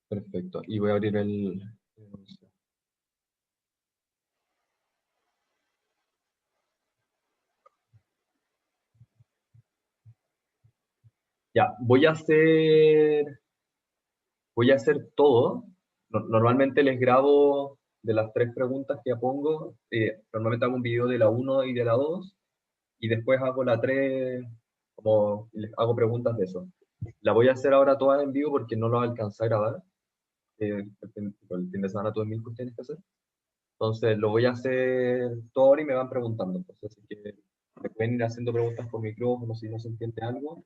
Perfecto. Y voy a abrir el... Ya, voy a hacer todo. Normalmente les grabo de las tres preguntas que pongo. Normalmente hago un video de la uno y de la 2 y después hago la 3 como les hago preguntas de eso. La voy a hacer ahora todas en vivo porque no lo alcancé a grabar. El fin de semana tuve mil cuestiones que hacer. Entonces lo voy a hacer todo ahora y me van preguntando. Entonces, así que me pueden ir haciendo preguntas por micrófono si no se entiende algo,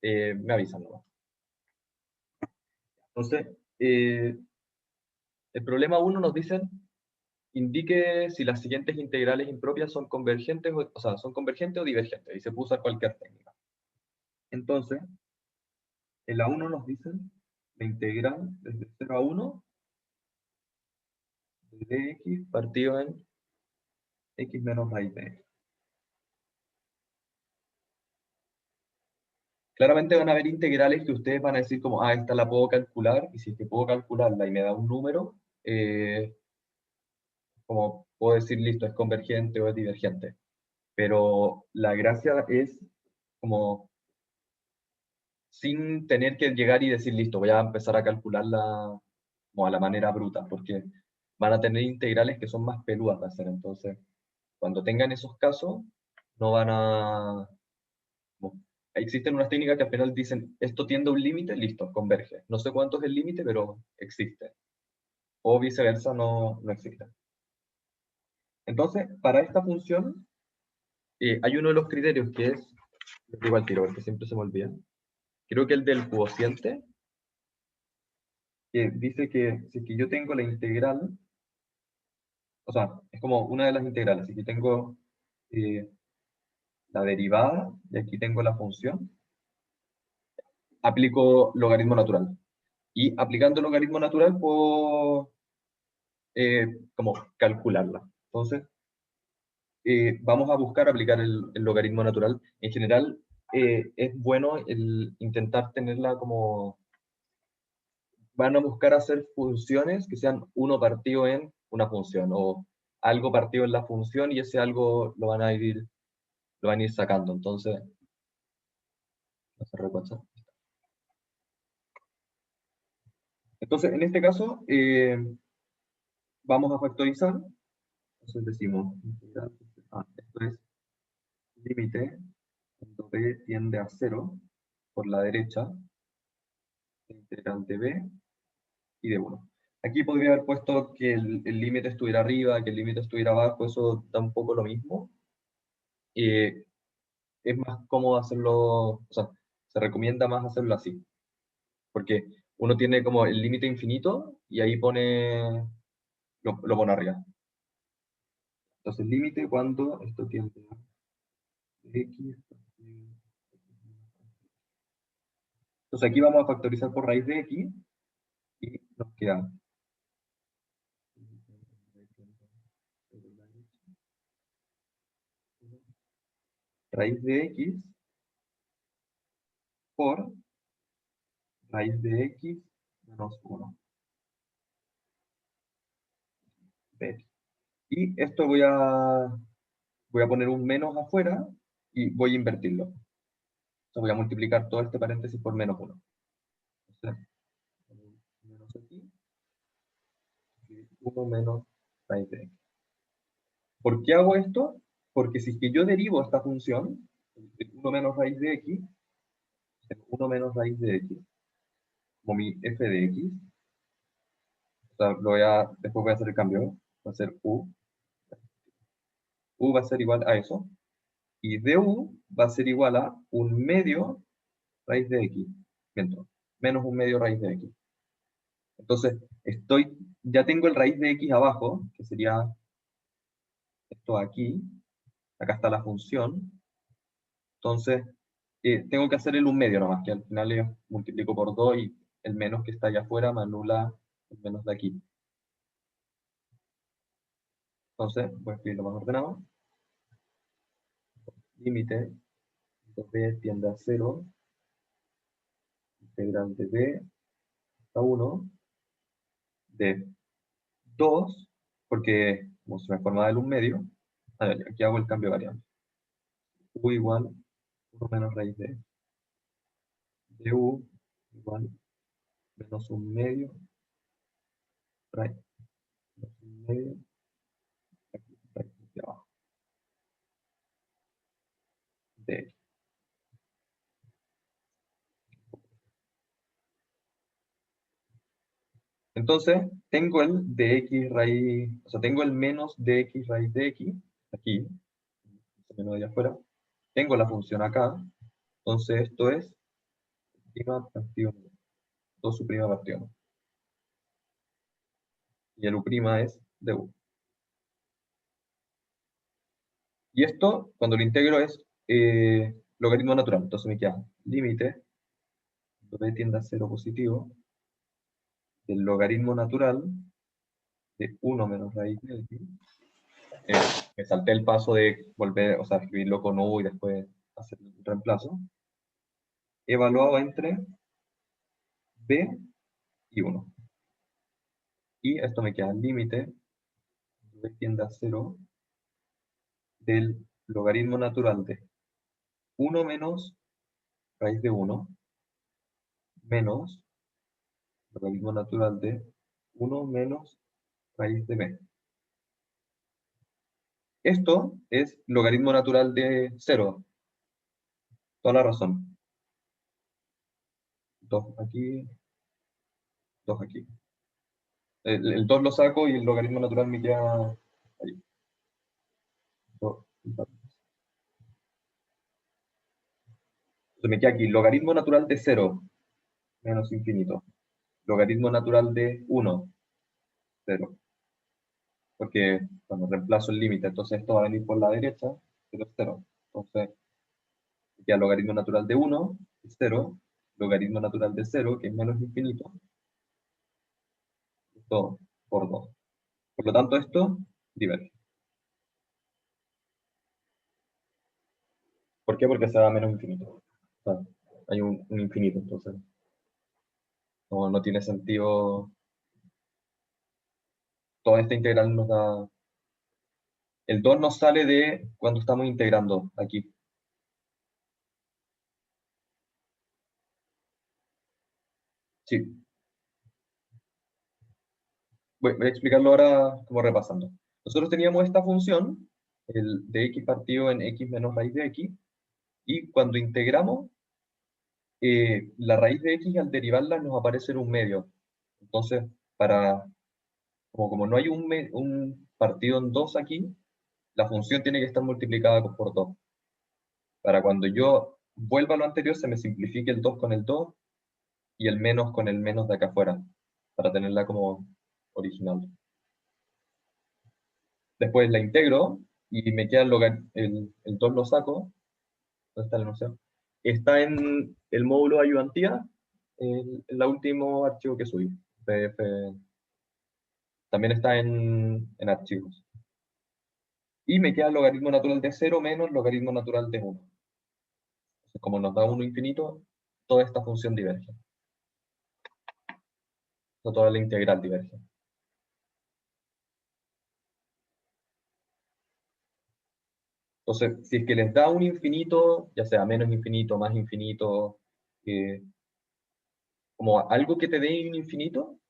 me avisan nomás. Entonces, el problema uno nos dicen, indique si las siguientes integrales impropias son convergentes, o sea, son convergentes o divergentes, y se puede usar cualquier técnica. Entonces, en la 1 nos dicen la integral desde 0 a 1 de dx partido en x menos raíz de x. Claramente van a haber integrales que ustedes van a decir como, ah, esta la puedo calcular, y si es que puedo calcularla y me da un número, como puedo decir, listo, es convergente o es divergente. Pero la gracia es como sin tener que llegar y decir, listo, voy a empezar a calcularla como a la manera bruta, porque van a tener integrales que son más peludas de hacer. Entonces, cuando tengan esos casos, no van a... como- existen unas técnicas que al final dicen, esto tiende a un límite, listo, converge. No sé cuánto es el límite, pero existe. O viceversa, no existe. Entonces, para esta función, hay uno de los criterios que es, igual tiro, porque siempre se me olvida, creo que el del cociente, que dice que si es que yo tengo la integral, o sea, es como una de las integrales, así que tengo eh, la derivada y aquí tengo la función, aplico logaritmo natural. Y aplicando logaritmo natural puedo como calcularla. Entonces, vamos a buscar aplicar el logaritmo natural. En general, es bueno el intentar tenerla como... Van a buscar hacer funciones que sean uno partido en una función o algo partido en la función y ese algo lo van a ir sacando. Entonces, no se recuerda. Entonces, en este caso, vamos a factorizar. Entonces decimos, esto es límite, cuando b tiende a 0 por la derecha, integral de b y de 1. Aquí podría haber puesto que el límite estuviera arriba, que el límite estuviera abajo, eso da un poco lo mismo. Es más cómodo hacerlo, o sea, se recomienda más hacerlo así, porque uno tiene como el límite infinito y ahí lo pone arriba. Entonces, límite cuando esto tiende a x. Entonces, aquí vamos a factorizar por raíz de x y nos queda raíz de x por raíz de x menos 1. Y esto voy a poner un menos afuera y voy a invertirlo. Entonces voy a multiplicar todo este paréntesis por menos 1. Entonces, menos aquí, y 1 menos raíz de x. ¿Por qué hago esto? Porque si es que yo derivo esta función, 1 menos raíz de x, 1 menos raíz de x, como mi f de x, o sea, después voy a hacer el cambio, va a ser u va a ser igual a eso, y du va a ser igual a un medio raíz de x, miento, menos un medio raíz de x. Entonces, ya tengo el raíz de x abajo, que sería esto aquí, acá está la función, entonces tengo que hacer el un medio nomás, que al final le multiplico por 2 y el menos que está allá afuera me anula el menos de aquí. Entonces, voy a escribirlo más ordenado. Límite, b tiende a 0, integral de b hasta 1, de 2, porque como se me forma del 1 medio, a ver, aquí hago el cambio de variable. U igual 1 menos raíz de U igual menos 1 medio raíz, menos 1 medio raíz de abajo de X. Entonces, tengo el de X raíz, o sea, tengo el menos de X raíz de X, aquí, menos de allá afuera. Tengo la función acá, entonces esto es prima partido 2 su prima partido 1. Y el U' es de U. Y esto, cuando lo integro, es logaritmo natural. Entonces me queda límite, b tiende a 0 positivo, del logaritmo natural de 1 menos raíz de X. Eh, Me salté el paso de volver, o sea, escribirlo con U y después hacer el reemplazo. Evaluado entre b y 1. Y esto me queda límite, b tiende a 0, del logaritmo natural de 1 menos raíz de 1 menos logaritmo natural de 1 menos raíz de b. Esto es logaritmo natural de 0. Toda la razón. 2 aquí, 2 aquí. El 2 lo saco y el logaritmo natural me queda ahí. 2. Entonces me queda aquí logaritmo natural de 0 menos infinito. Logaritmo natural de 1, 0. Porque cuando reemplazo el límite, entonces esto va a venir por la derecha, 0 es 0. Entonces, ya logaritmo natural de 1 es 0, logaritmo natural de 0, que es menos infinito, esto por 2. Por lo tanto, esto diverge. ¿Por qué? Porque se da menos infinito. O sea, hay un infinito, entonces no tiene sentido. Toda esta integral nos da... El 2 nos sale de cuando estamos integrando aquí. Sí, voy a explicarlo ahora como repasando. Nosotros teníamos esta función, el de x partido en x menos raíz de x, y cuando integramos, la raíz de x al derivarla nos aparece en un medio. Entonces, como no hay un partido en 2 aquí, la función tiene que estar multiplicada por 2. Para cuando yo vuelva a lo anterior, se me simplifique el 2 con el 2 y el menos con el menos de acá afuera, para tenerla como original. Después la integro y me queda el 2 lo saco. ¿Dónde está la noción? Está en el módulo de ayudantía, el último archivo que subí. PDF. También está en archivos. Y me queda el logaritmo natural de 0 menos logaritmo natural de 1. Entonces, como nos da 1 infinito, toda esta función diverge. No, toda la integral diverge. Entonces, si es que les da un infinito, ya sea menos infinito, más infinito, eh, como algo que te dé un infinito,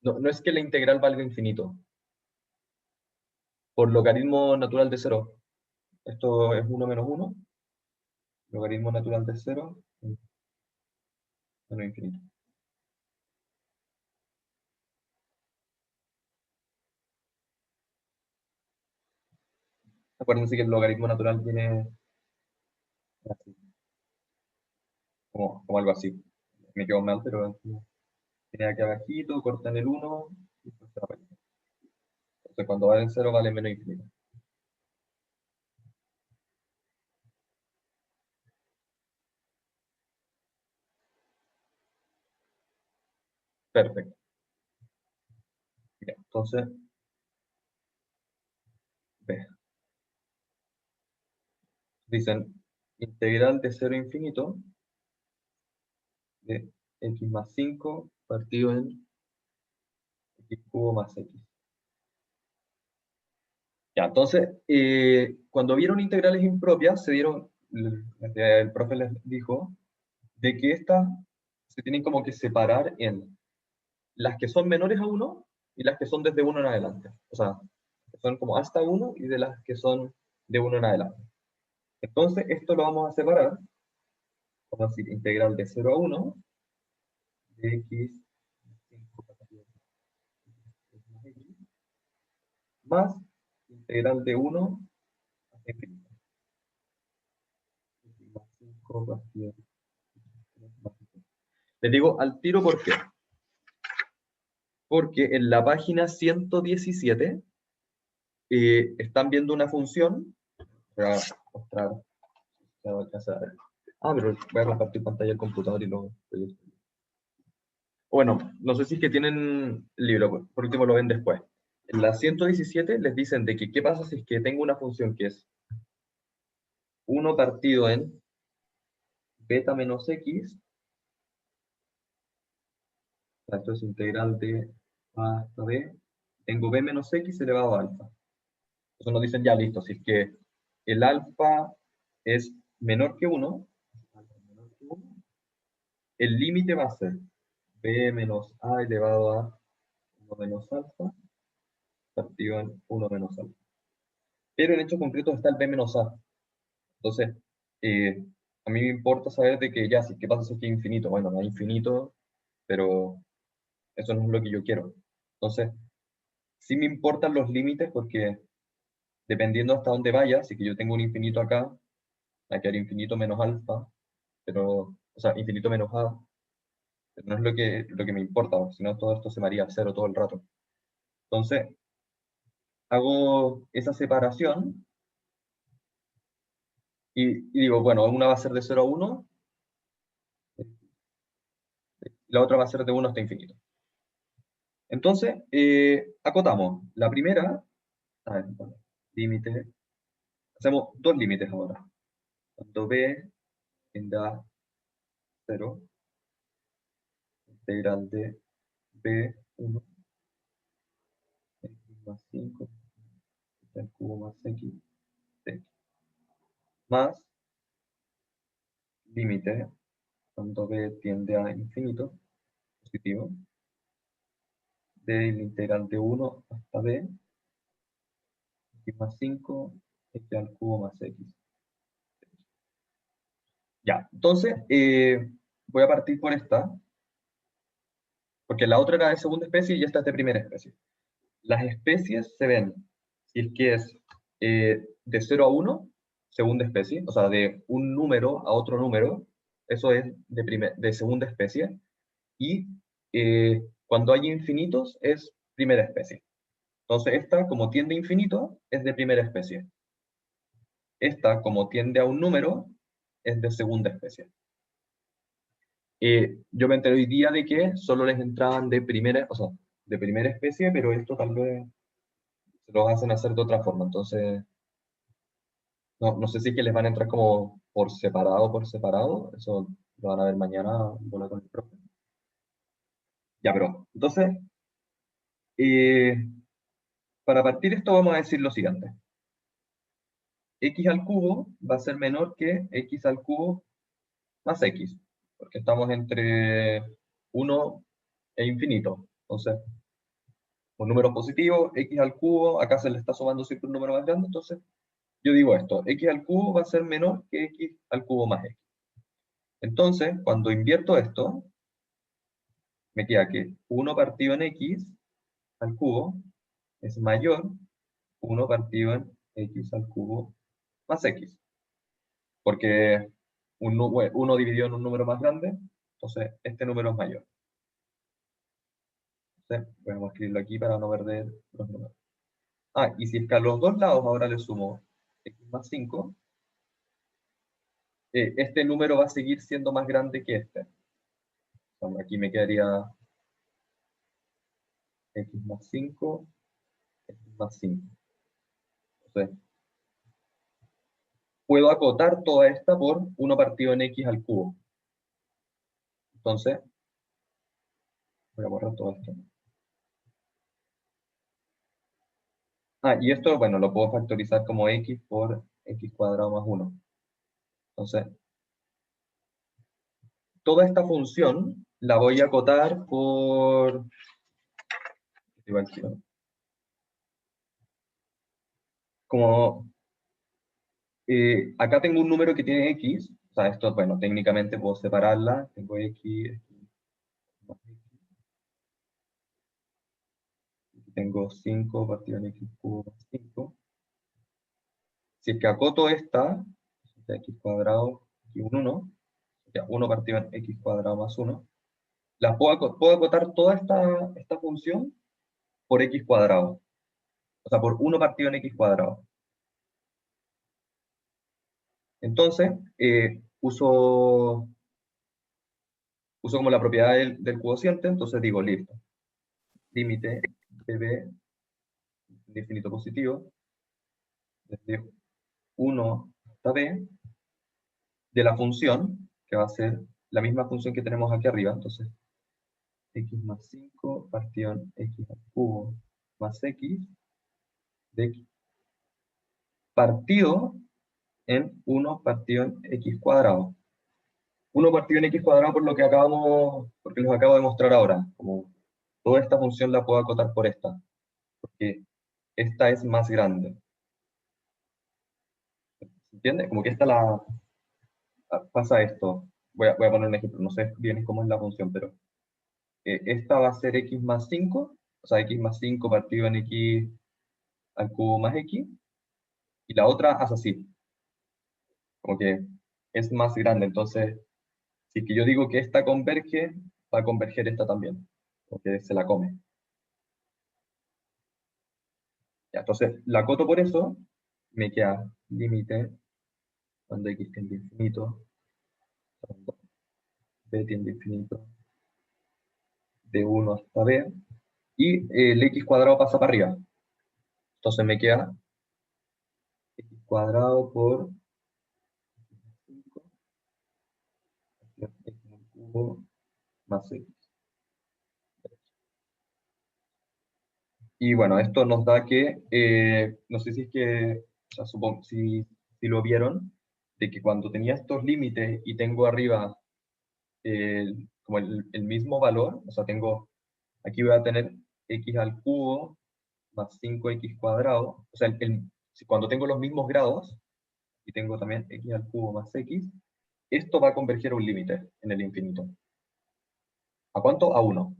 no es que la integral valga infinito, por logaritmo natural de 0. Esto es 1 menos 1, logaritmo natural de 0, menos infinito. Acuérdense que el logaritmo natural viene así, como algo así. Me quedo mal, pero viene aquí abajito, cortan el 1, y después se va para allá. Entonces cuando vale en 0 vale menos infinito. Perfecto. Ya, entonces, ve, dicen integral de 0 a infinito de x más 5 partido en x cubo más x. Ya, entonces, cuando vieron integrales impropias, el profe les dijo de que estas se tienen como que separar en las que son menores a 1 y las que son desde 1 en adelante. O sea, que son como hasta 1 y de las que son de 1 en adelante. Entonces, esto lo vamos a separar. Vamos a decir integral de 0 a 1 de x más integral de 1 a infinito. Les digo al tiro por qué. Porque en la página 117 están viendo una función. Voy a mostrar. Pero voy a compartir pantalla del computador y lo. Bueno, no sé si es que tienen el libro, por último lo ven después. En la 117 les dicen de que qué pasa si es que tengo una función que es 1 partido en beta menos x. Esto es integral de a hasta b. Tengo b menos x elevado a alfa. Entonces nos dicen ya listo, si es que el alfa es menor que 1, el límite va a ser b menos a elevado a 1 menos alfa partido en 1 menos alfa. Pero en hechos concretos está el b menos a. Entonces, a mí me importa saber de que ya, si qué pasa si es que es infinito. Bueno, no es infinito, pero eso no es lo que yo quiero. Entonces, sí me importan los límites porque dependiendo hasta dónde vaya, si que yo tengo un infinito acá, va a quedar infinito menos alfa, pero, o sea, infinito menos a, pero no es lo que me importa, si no todo esto se me haría cero todo el rato. Entonces, hago esa separación y digo, bueno, una va a ser de 0 a 1, la otra va a ser de 1 hasta infinito. Entonces, acotamos. La primera, a ver, bueno, límite, hacemos dos límites ahora. Cuando b tiende a 0, integral de b1 x más 5 al cubo más x de x, más límite cuando b tiende a infinito, positivo, del integral de 1 hasta b, x más 5, x al cubo más x. Ya, entonces voy a partir por esta, porque la otra era de segunda especie y esta es de primera especie. Las especies se ven, si es que es de 0 a 1, segunda especie, o sea, de un número a otro número, eso es de segunda especie, y cuando hay infinitos es primera especie. Entonces esta, como tiende a infinito, es de primera especie. Esta, como tiende a un número, es de segunda especie. Yo me enteré hoy día de que solo les entraban de primera, o sea, de primera especie, pero esto tal vez se lo hacen hacer de otra forma. Entonces, no sé si es que les van a entrar como por separado. Eso lo van a ver mañana con el profe. Ya, pero, entonces, eh, para partir esto vamos a decir lo siguiente. X al cubo va a ser menor que x al cubo más x, porque estamos entre 1 e infinito. Entonces, un número positivo, x al cubo, acá se le está sumando siempre un número más grande, entonces yo digo esto, x al cubo va a ser menor que x al cubo más x. Entonces, cuando invierto esto, me queda que 1 partido en x al cubo es mayor 1 partido en x al cubo más x. Porque uno dividido en un número más grande, entonces este número es mayor. Entonces, podemos escribirlo aquí para no perder los números. Y si es que a los dos lados ahora le sumo x más 5, este número va a seguir siendo más grande que este. Entonces, aquí me quedaría x más 5, x más 5. Entonces, puedo acotar toda esta por 1 partido en x al cubo. Entonces, voy a borrar todo esto. Y esto, bueno, lo puedo factorizar como x por x cuadrado más 1. Entonces, toda esta función la voy a acotar por... igual quiero- Como acá tengo un número que tiene x, o sea, esto, bueno, técnicamente puedo separarla, tengo x, más x, tengo 5 partido en x cubo más 5. Si es que acoto esta, x cuadrado, aquí un 1, ya 1 partido en x cuadrado más 1, puedo acotar toda esta función por x cuadrado, o sea, por 1 partido en x cuadrado. Entonces, uso como la propiedad del cociente, entonces digo, listo, límite de b de infinito positivo, desde 1 hasta b, de la función, que va a ser la misma función que tenemos aquí arriba, entonces x más 5 partido en x al cubo más x, de x partido en 1 partido en x cuadrado. 1 partido en x cuadrado por lo que porque les acabo de mostrar ahora, como toda esta función la puedo acotar por esta, porque esta es más grande. ¿Se entiende? Como que pasa esto. Voy a poner un ejemplo, no sé bien cómo es la función, pero esta va a ser x más 5, o sea, x más 5 partido en x al cubo más x, y la otra hace así, como que es más grande. Entonces, si es que yo digo que esta converge, va a converger esta también, porque se la come. Ya, entonces, la acoto por eso, me queda límite cuando x tiende a infinito, cuando b tiende a infinito, de 1 hasta b, y el x cuadrado pasa para arriba. Entonces me queda x cuadrado por 5 x al cubo más x. Y bueno, esto nos da que, no sé si es que, o sea, supongo, si lo vieron, de que cuando tenía estos límites y tengo arriba como el mismo valor, o sea, aquí voy a tener x al cubo más 5x cuadrado, o sea, cuando tengo los mismos grados, y tengo también x al cubo más x, esto va a converger a un límite en el infinito. ¿A cuánto? A 1,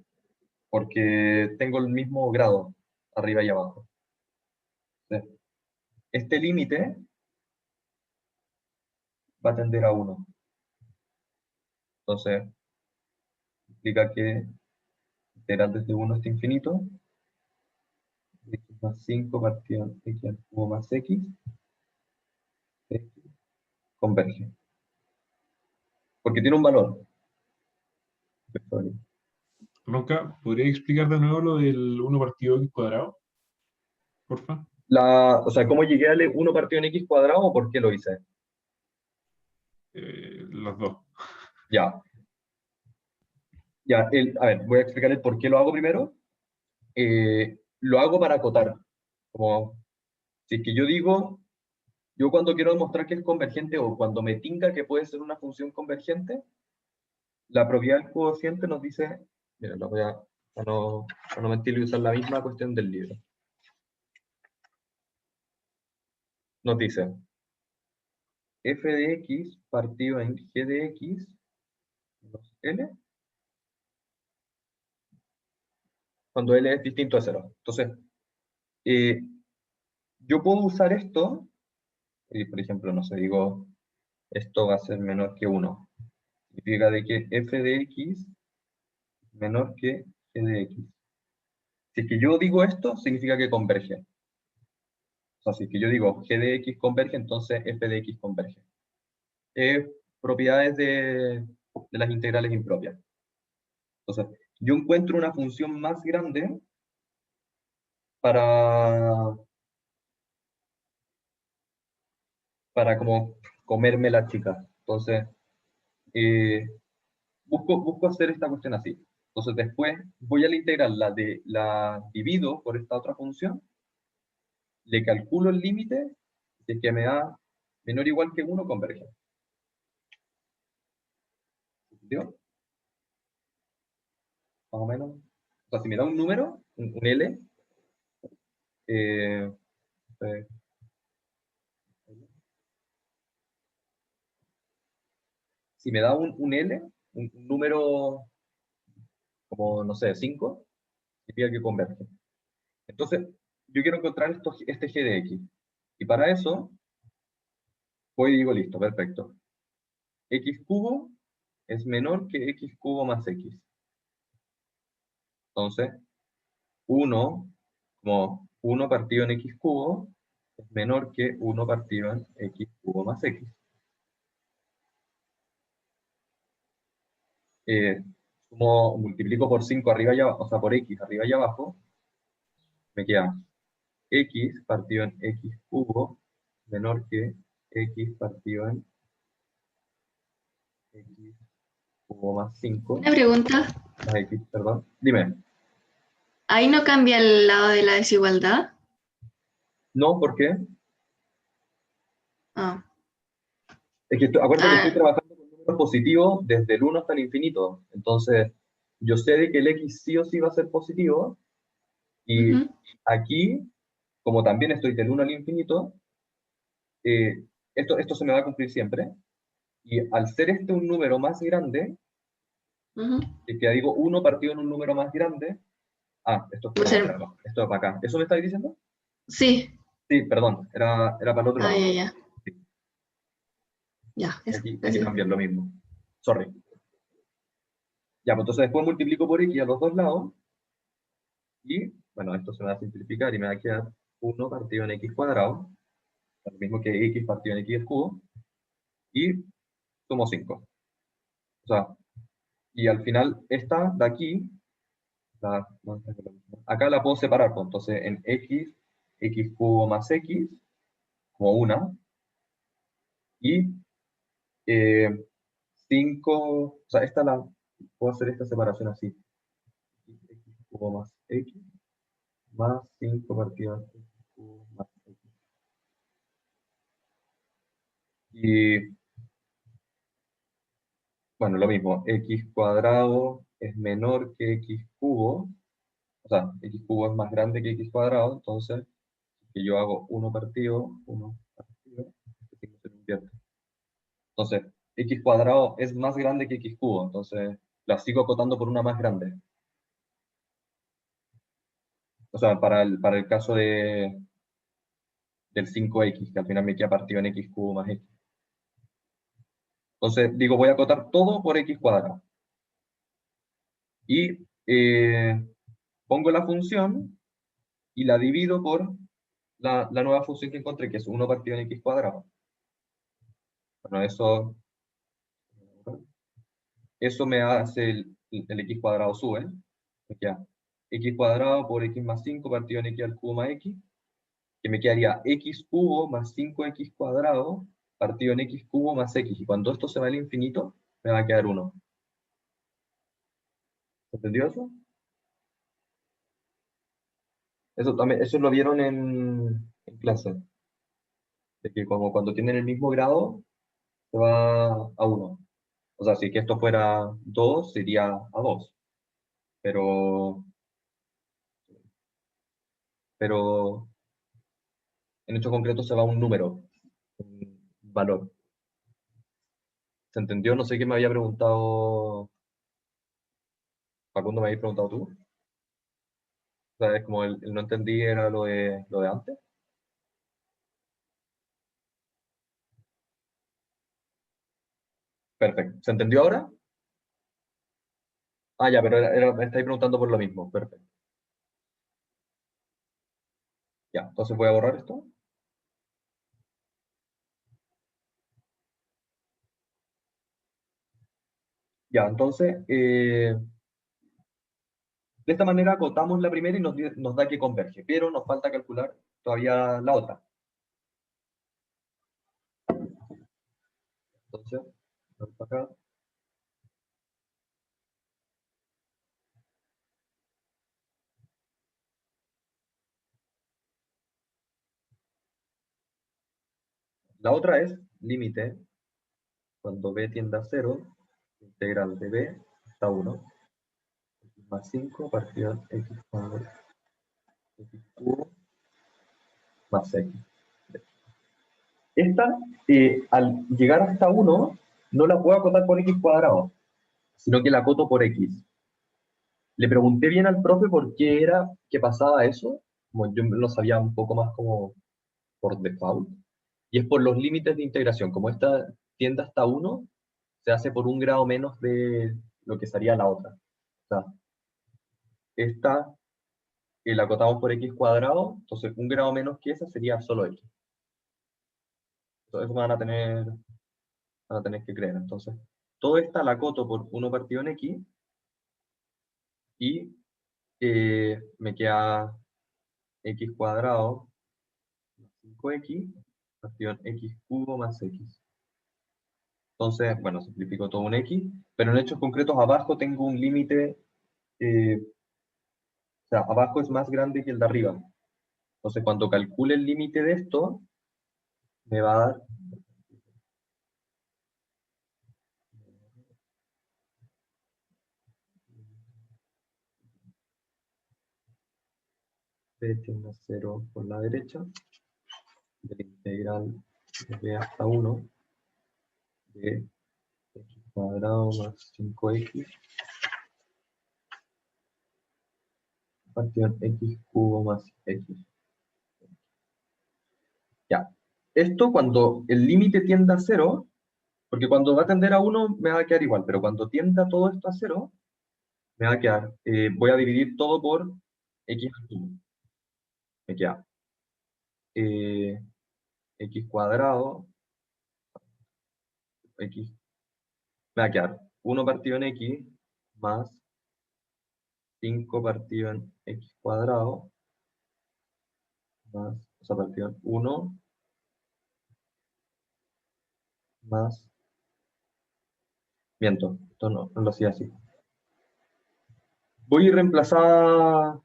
porque tengo el mismo grado arriba y abajo. Entonces, este límite va a tender a 1. Entonces, implica que integral desde 1 hasta infinito, x más 5 partido en x al cubo más x, x converge. Porque tiene un valor. Ronca, ¿podrías explicar de nuevo lo del 1 partido x cuadrado? Porfa. O sea, ¿cómo llegué al 1 partido en x cuadrado o por qué lo hice? Los dos. Ya. Ya, a ver, voy a explicar el por qué lo hago primero. Lo hago para acotar. Como, si es que yo cuando quiero demostrar que es convergente o cuando me tinca que puede ser una función convergente, la propiedad del cociente nos dice, mira, lo voy para no mentir y usar la misma cuestión del libro. Nos dice, f de x partido en g de x menos l, cuando l es distinto a 0. Entonces, eh, yo puedo usar esto, y por ejemplo, no sé, digo, esto va a ser menor que 1. Significa de que f de x menor que g de x. Si es que yo digo esto, significa que converge. O sea, si es que yo digo g de x converge, entonces f de x converge. Propiedades de las integrales impropias. Entonces, yo encuentro una función más grande para, para como comerme la chica. Entonces, eh, busco hacer esta cuestión así. Entonces, después voy a la integral, la divido por esta otra función le calculo el límite, si es que me da menor o igual que 1, converge. ¿Entendió? Más o menos. O sea, si me da un número, un L, eh, eh, si me da un L, un número como, no sé, 5, significa que converge. Entonces, yo quiero encontrar este g de x. Y para eso, voy y digo, listo, perfecto. X cubo es menor que x cubo más x. Entonces, 1, como 1 partido en x cubo, es menor que 1 partido en x cubo más x. Como multiplico por 5 arriba y abajo, o sea, por x arriba y abajo, me queda x partido en x cubo menor que x partido en x cubo más 5 Una pregunta. más x, perdón. Dime. ¿Ahí no cambia el lado de la desigualdad? No, ¿por qué? Ah. Es que acuérdate que estoy Ah, trabajando con números positivos desde el 1 hasta el infinito. Entonces, yo sé de que el x sí o sí va a ser positivo. Y ujú, aquí, como también estoy del 1 al infinito, esto se me va a cumplir siempre. Y al ser este un número más grande, ujú. que digo 1 partido en un número más grande, esto es Va a para, ser. esto es para acá. ¿Eso me estáis diciendo? Sí. Sí, perdón, era para el otro Ah, lado. ya, ya. Sí, Ya, eso. aquí Gracias. también lo mismo. Sorry. Ya, pues entonces después multiplico por x a los dos lados, y bueno, esto se va a simplificar y me va a quedar 1 partido en x cuadrado, lo mismo que x partido en x cubo, y sumo 5. O sea, y al final esta de aquí, no, acá la puedo separar, pues, entonces en x cubo más x, como una, y 5, o sea, puedo hacer esta separación así, x cubo más x, más 5 partido en x cubo más x. Y bueno, lo mismo, x cuadrado es menor que x cubo, o sea, x cubo es más grande que x cuadrado, entonces, que yo hago 1 partido, este signo se invierte. Entonces, x cuadrado es más grande que x cubo, entonces la sigo acotando por una más grande. O sea, para el caso del 5x, que al final me queda partido en x cubo más x. Entonces, digo, voy a acotar todo por x cuadrado. Y pongo la función y la divido por la nueva función que encontré, que es 1 partido en x cuadrado. Bueno, eso me hace el x cuadrado sube. Me queda x cuadrado por x más 5 partido en x al cubo más x, que me quedaría x cubo más 5x cuadrado partido en x cubo más x. Y cuando esto se va al infinito, me va a quedar 1. ¿Entendió eso? Eso también, eso lo vieron en clase. De que como cuando tienen el mismo grado, se va a 1. O sea, si es que esto fuera 2, sería a 2. Pero, pero en hecho concreto se va a un número, un valor. ¿Se entendió? No sé qué me había preguntado, Facundo, me habías preguntado tú. O sea, es como el no entendí era lo de antes. Perfecto. ¿Se entendió ahora? Ya, pero me estáis preguntando por lo mismo. Perfecto. Ya, entonces voy a borrar esto. Ya, entonces, de esta manera acotamos la primera y nos da que converge, pero nos falta calcular todavía la otra. Entonces, vamos para acá. La otra es límite cuando b tiende a 0, integral de b hasta 1, x más 5 partido x cuadrado, x cubo más x. Esta, al llegar hasta 1, no la puedo acotar por x cuadrado, sino que la acoto por x. Le pregunté bien al profe por qué era que pasaba eso, como yo lo sabía un poco más como por default, y es por los límites de integración. Como esta tiende hasta 1, se hace por 1 grado menos de lo que sería la otra. O sea, esta la acotamos por x cuadrado, entonces 1 grado menos que esa sería solo x. Entonces eso van a tener que creer. Entonces, todo esta la acoto por 1 partido en x, y me queda x cuadrado más 5x partido en x cubo más x. Entonces, bueno, simplifico todo un x, pero en hechos concretos abajo tengo un límite, o sea, abajo es más grande que el de arriba. Entonces, cuando calcule el límite de esto, me va a dar b tiende a 0 por la derecha, de la integral de b hasta 1, de x cuadrado más 5x partido en x cubo más x. Ya. Esto cuando el límite tiende a 0, porque cuando va a tender a 1 me va a quedar igual, pero cuando tienda todo esto a 0, me va a quedar, voy a dividir todo por x al cubo. Me queda eh, x cuadrado, x, me va a quedar 1 partido en x más 5 partido en x cuadrado más, o sea, partido en 1 más, miento, esto no lo hacía así. Voy a reemplazar,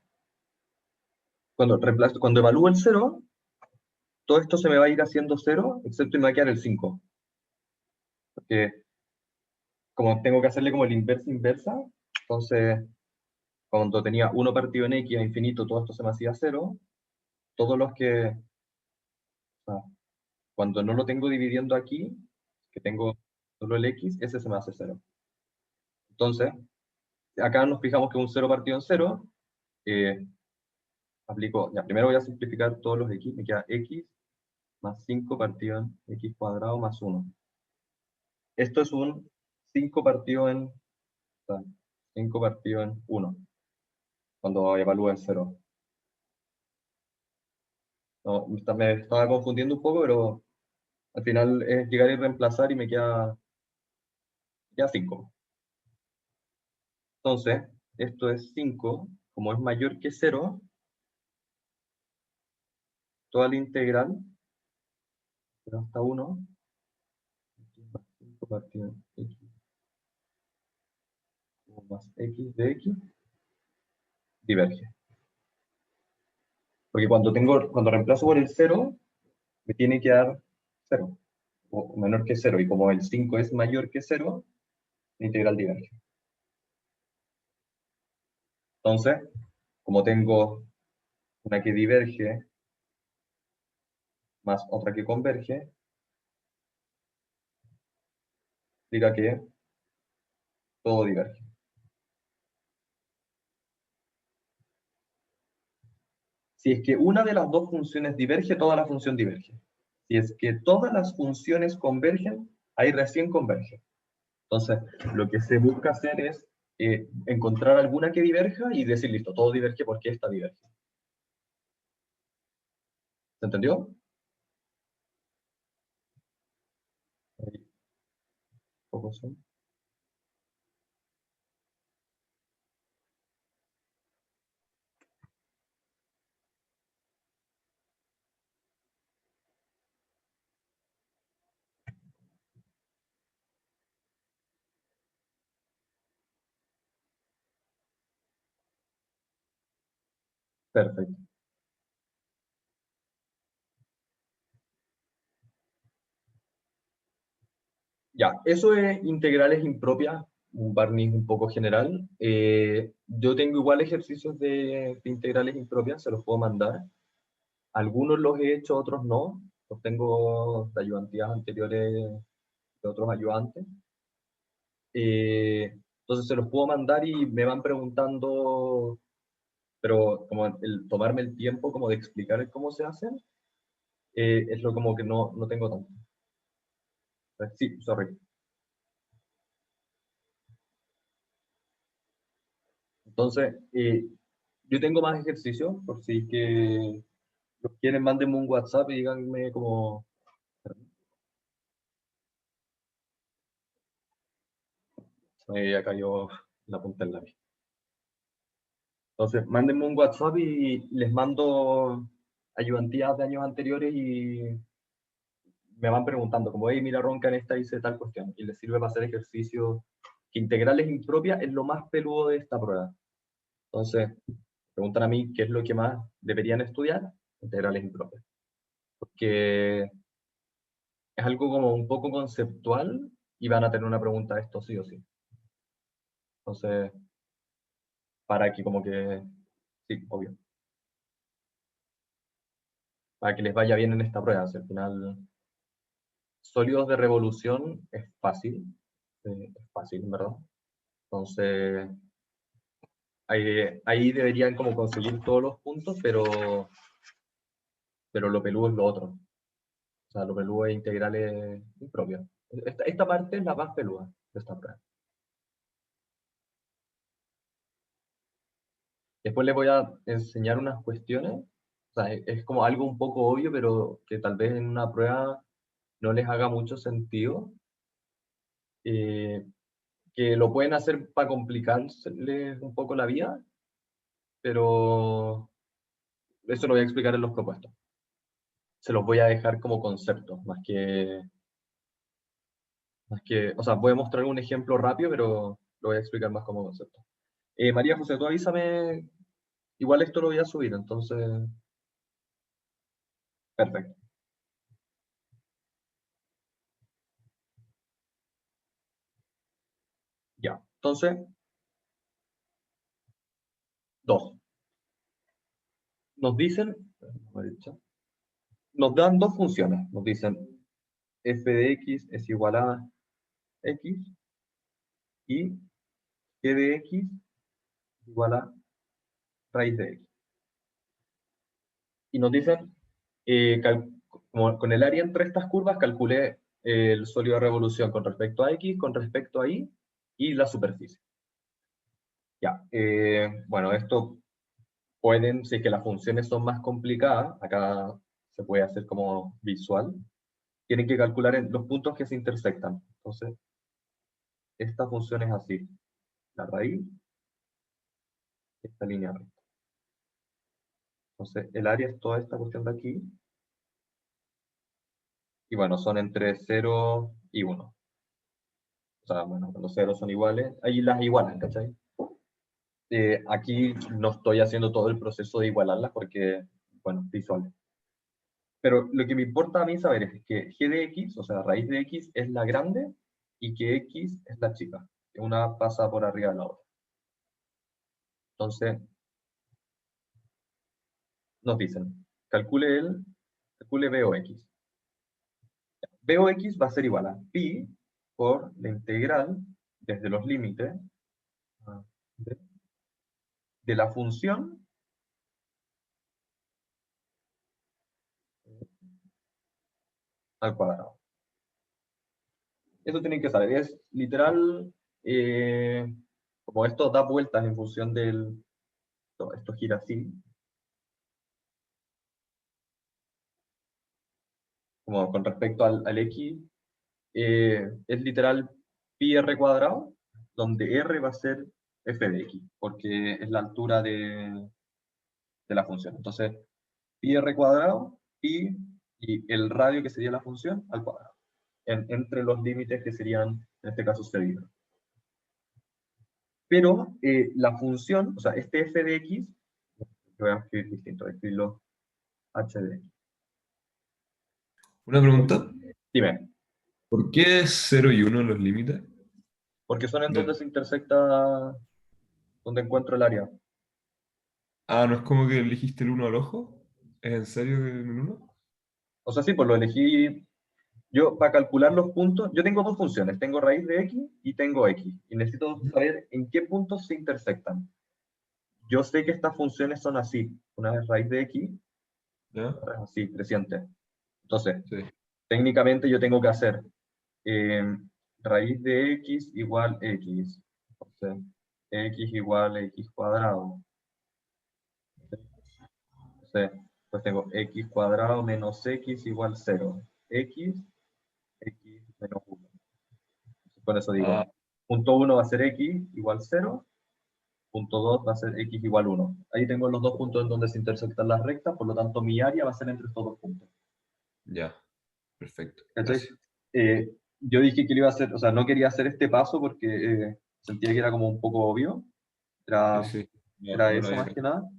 cuando evalúo el 0, todo esto se me va a ir haciendo 0, excepto me va a quedar el 5. Porque como tengo que hacerle como el inversa inversa, entonces cuando tenía 1 partido en x a infinito, todo esto se me hacía 0. Todos los que, o sea, cuando no lo tengo dividiendo aquí, que tengo solo el x, ese se me hace 0. Entonces, acá nos fijamos que un 0 partido en 0, aplico, ya primero voy a simplificar todos los x, me queda x más 5 partido en x cuadrado más 1. Esto es un 5 partido en, o sea, 5 partido en 1, cuando evalúe el 0. No, me estaba confundiendo un poco, pero al final es llegar y reemplazar y me queda ya 5. Entonces, esto es 5, como es mayor que 0, toda la integral, pero hasta 1, x más 5 partido en x más x de x, diverge. Porque cuando reemplazo por el 0, me tiene que dar 0, o menor que 0, y como el 5 es mayor que 0, la integral diverge. Entonces, como tengo una que diverge más otra que converge, diga que todo diverge. Si es que una de las dos funciones diverge, toda la función diverge. Si es que todas las funciones convergen, ahí recién converge. Entonces, lo que se busca hacer es encontrar alguna que diverja y decir, listo, todo diverge porque esta diverge. ¿Se entendió? Ahí, pocos son. Perfecto. Ya, eso es integrales impropias, un barniz un poco general. Yo tengo igual ejercicios de integrales impropias, se los puedo mandar. Algunos los he hecho, otros no. Los tengo de ayudantías anteriores de otros ayudantes. Entonces se los puedo mandar y me van preguntando, pero como el tomarme el tiempo como de explicar cómo se hacen, es lo como que no tengo tanto. Sí, sorry. Entonces, yo tengo más ejercicios, por si es que los quieren, mándenme un WhatsApp y díganme como... ya cayó la punta del lápiz. Entonces, mándenme un WhatsApp y les mando ayudantías de años anteriores y me van preguntando, como, hey, mira, Ronca, en esta hice tal cuestión, y les sirve para hacer ejercicios que integrales impropias es lo más peludo de esta prueba. Entonces, preguntan a mí qué es lo que más deberían estudiar, integrales impropias. Porque es algo como un poco conceptual y van a tener una pregunta de esto sí o sí. Entonces, para que como que, sí, obvio, para que les vaya bien en esta prueba. Si al final, sólidos de revolución es fácil, en verdad. Entonces, ahí deberían como conseguir todos los puntos, pero lo peludo es lo otro. O sea, lo peludo es integrales impropios. Esta parte es la más peluda de esta prueba. Después les voy a enseñar unas cuestiones. O sea, es como algo un poco obvio, pero que tal vez en una prueba no les haga mucho sentido. eh, que lo pueden hacer para complicarles un poco la vida, pero eso lo voy a explicar en los propuestos. Se los voy a dejar como conceptos, o sea, voy a mostrar un ejemplo rápido, pero lo voy a explicar más como concepto. María José, tú avísame, igual esto lo voy a subir, entonces, perfecto. Ya, entonces, dos. Nos dicen, nos dan dos funciones, nos dicen f de x es igual a x y g de x es igual a raíz de x. Y nos dicen, como con el área entre estas curvas, calculé el sólido de revolución con respecto a x, con respecto a y la superficie. Ya, bueno, esto pueden, si es que las funciones son más complicadas, acá se puede hacer como visual, tienen que calcular en los puntos que se intersectan. Entonces, esta función es así, la raíz, esta línea recta. Entonces, el área es toda esta cuestión de aquí, y bueno, son entre 0 y 1. O sea, bueno, cuando ceros son iguales, ahí las igualan, ¿cachai? Aquí no estoy haciendo todo el proceso de igualarlas porque, bueno, visual. Pero lo que me importa a mí saber es que g de x, o sea, raíz de x es la grande y que x es la chica. Que una pasa por arriba de la otra. Entonces, nos dicen, calcule b o x. B o x va a ser igual a pi por la integral desde los límites de la función al cuadrado. Eso tienen que saber. Es literal, como esto da vueltas en función del... Esto gira así. Como con respecto al x, es literal pi r cuadrado, donde r va a ser f de x, porque es la altura de la función. Entonces, pi r cuadrado, pi y el radio que sería la función al cuadrado, entre los límites que serían, en este caso, 0. Pero la función, o sea, este f de x, lo voy a escribir distinto, voy a escribirlo h de x. Una pregunta. Dime. ¿Por qué 0 y 1 los límites? Porque son en De- donde se intersecta, donde encuentro el área. Ah, ¿no es como que elegiste el 1 al ojo? ¿Es en serio que en el 1? O sea, sí, pues lo elegí. Yo, para calcular los puntos, yo tengo dos funciones. Tengo raíz de x y tengo x. Y necesito saber en qué puntos se intersectan. Yo sé que estas funciones son así. Una es raíz de x, ¿Ya? otra es así, creciente. Entonces, Sí. técnicamente yo tengo que hacer eh, raíz de x igual x. Entonces, x igual x cuadrado. Entonces, pues tengo x cuadrado menos x igual 0. X menos 1. Por eso Ah, digo, punto 1 va a ser x igual 0, punto 2 va a ser x igual 1. Ahí tengo los dos puntos en donde se intersectan las rectas, por lo tanto mi área va a ser entre estos dos puntos. ya. Perfecto. ¿Cachai? Gracias. Yo dije que lo iba a hacer, o sea, no quería hacer este paso porque sentía que era como un poco obvio. Sí, Era, sí. No, era no lo eso había más que cachado. nada.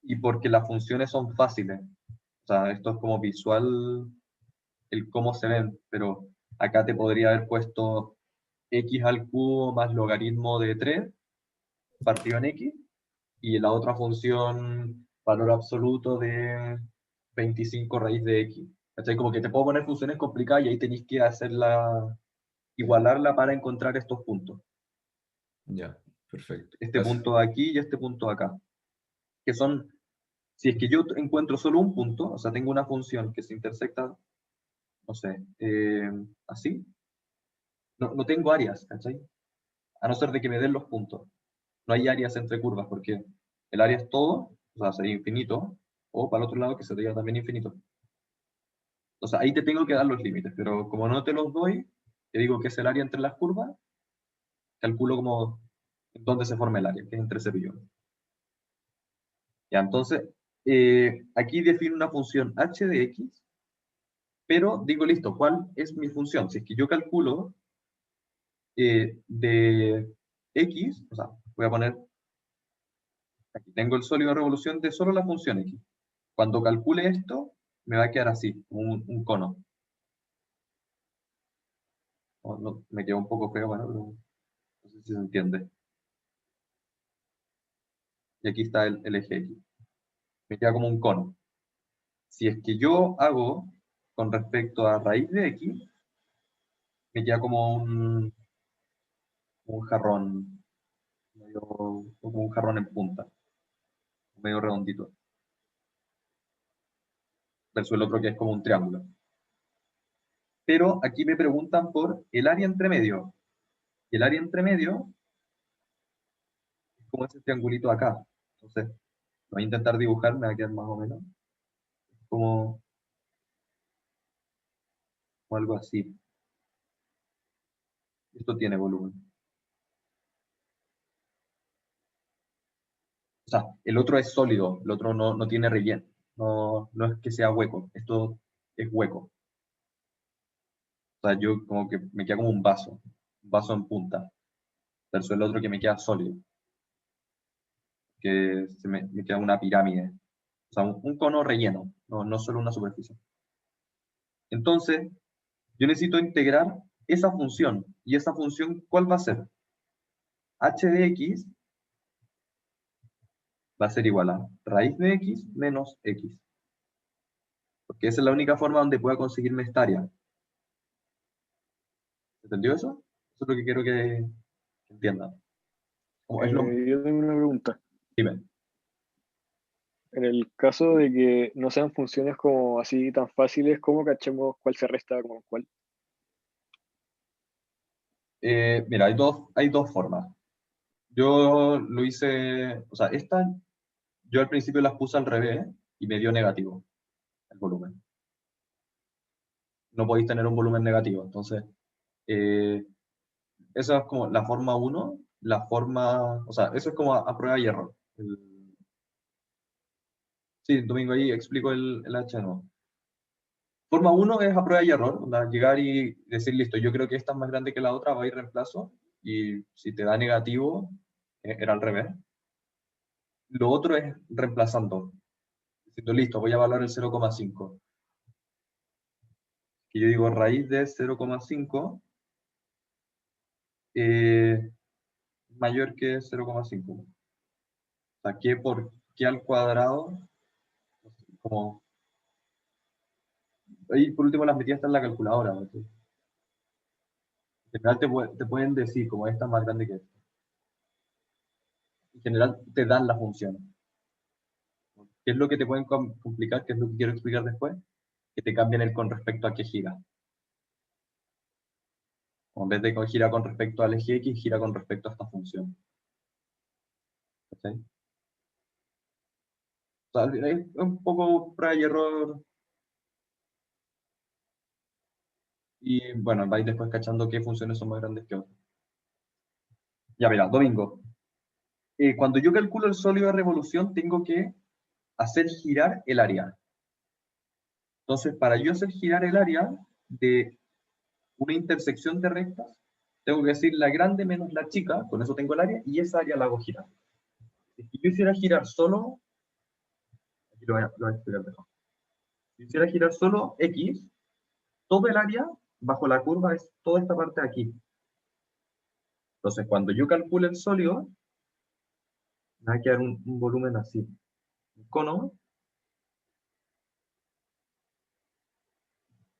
Y porque las funciones son fáciles. O sea, esto es como visual el cómo se ven, pero acá te podría haber puesto x al cubo más logaritmo de 3 partido en x, y la otra función valor absoluto de 25 raíz de x. ¿Cachai? Como que te puedo poner funciones complicadas y ahí tenéis que hacerla, igualarla para encontrar estos puntos. Ya. Perfecto. Este Gracias. punto de aquí y este punto de acá. Que son, si es que yo encuentro solo un punto, o sea, tengo una función que se intersecta, no sé, así, no tengo áreas, ¿cachai? A no ser de que me den los puntos. No hay áreas entre curvas, porque el área es todo, o sea, sería infinito, o para el otro lado que sería también infinito. O sea, ahí te tengo que dar los límites, pero como no te los doy, te digo que es el área entre las curvas, calculo como dónde se forma el área, que es entre 0 y 1. Ya, entonces, aquí defino una función h de x, pero digo, listo, ¿cuál es mi función? Si es que yo calculo de x, o sea, voy a poner, aquí tengo el sólido de revolución de solo la función x. Cuando calcule esto, me va a quedar así, como un cono. Me quedó un poco feo, bueno, pero no sé si se entiende. Y aquí está el eje X. Me queda como un cono. Si es que yo hago con respecto a raíz de X, me queda como un jarrón, como un jarrón en punta, medio redondito. Versus el otro que es como un triángulo. Pero aquí me preguntan por el área entre medio. Y el área entre medio es como ese triangulito acá. Entonces, voy a intentar dibujar, me va a quedar más o menos como, como algo así. Esto tiene volumen. O sea, el otro es sólido, el otro no tiene relleno. No es que sea hueco, esto es hueco. O sea, yo como que me queda como un vaso en punta, versus el otro que me queda sólido, que me queda una pirámide. O sea, un cono relleno, no solo una superficie. Entonces, yo necesito integrar esa función. ¿Y esa función cuál va a ser? H de x va a ser igual a raíz de x menos x. Porque esa es la única forma donde pueda conseguirme esta área. ¿Entendió eso? Eso es lo que quiero que entiendan. Como es lo... Yo tengo una pregunta. Dime. En el caso de que no sean funciones como así tan fáciles, ¿cómo cachemos cuál se resta con cuál? Mira, hay dos formas. Yo lo hice, o sea, yo al principio las puse al revés y me dio negativo el volumen. No podéis tener un volumen negativo. Entonces, eh, esa es como la forma uno, o sea, eso es como a prueba y error. Sí, Domingo, ahí explico el H de nuevo. Forma uno es a prueba y error, onda, llegar y decir, listo, yo creo que esta es más grande que la otra, va a ir reemplazo, y si te da negativo, era al revés. Lo otro es reemplazando, diciendo, listo, voy a evaluar el 0,5. que yo digo raíz de 0,5 mayor que 0,5. O sea, que por qué al cuadrado, como, ahí por último las medidas están en la calculadora, ¿no? En general te pueden decir como esta es más grande que esta. En general te dan la función. ¿Qué es lo que te pueden complicar? ¿Qué es lo que quiero explicar después? Que te cambien el con respecto a qué gira. O en vez de que gira con respecto al eje X, gira con respecto a esta función. ¿Okay? O sea, es un poco prueba y error. Y bueno, vais después cachando qué funciones son más grandes que otras. Ya verás, domingo. Cuando yo calculo el sólido de revolución, tengo que hacer girar el área. Entonces, para yo hacer girar el área de una intersección de rectas, tengo que decir la grande menos la chica, con eso tengo el área, y esa área la hago girar. Si yo hiciera girar solo, aquí lo voy a explicar mejor. Si hiciera girar solo X, todo el área bajo la curva es toda esta parte de aquí. Entonces, cuando yo calcule el sólido, me va a quedar un volumen así. Un cono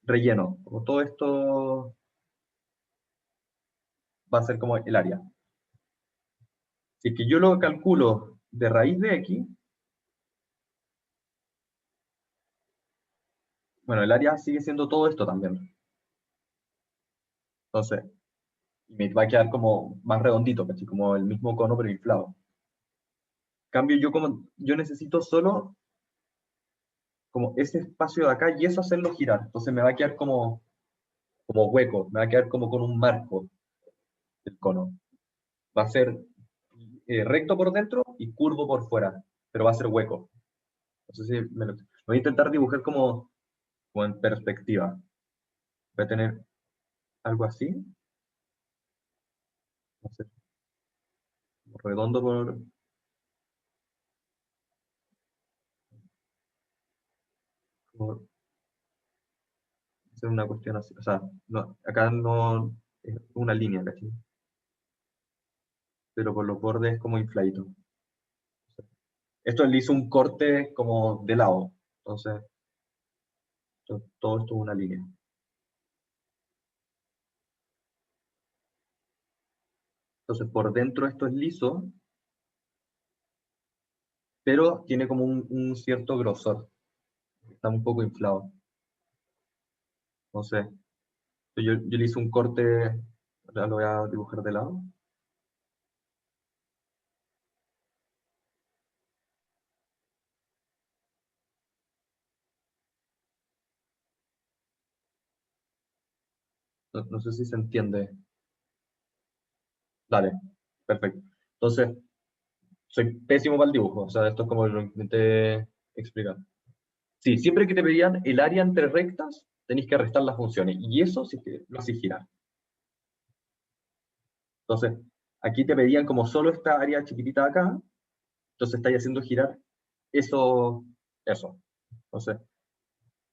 relleno. Como todo esto va a ser como el área. Si es que yo lo calculo de raíz de X, bueno, el área sigue siendo todo esto también. Entonces, me va a quedar como más redondito, ¿cachai? Como el mismo cono pero inflado. En cambio, yo necesito solo como ese espacio de acá y eso hacerlo girar. Entonces me va a quedar como hueco, me va a quedar como con un marco el cono. Va a ser recto por dentro y curvo por fuera, pero va a ser hueco. No sé si voy a intentar dibujar como en perspectiva. Voy a tener algo así, no sé, redondo por hacer una cuestión así. O sea, no, acá no es una línea, ¿cachai? Pero por los bordes es como infladito. Esto le hizo un corte como de lado. Entonces, todo esto es una línea. Entonces, por dentro esto es liso, pero tiene como un cierto grosor. Está un poco inflado. Entonces, yo le hice un corte, ahora lo voy a dibujar de lado. No sé si se entiende. Dale, perfecto. Entonces, soy pésimo para el dibujo, o sea, esto es como lo intenté explicar. Sí, siempre que te pedían el área entre rectas, tenéis que restar las funciones, y eso sí que lo haces girar. Entonces, aquí te pedían como solo esta área chiquitita de acá, entonces estáis haciendo girar eso. Entonces,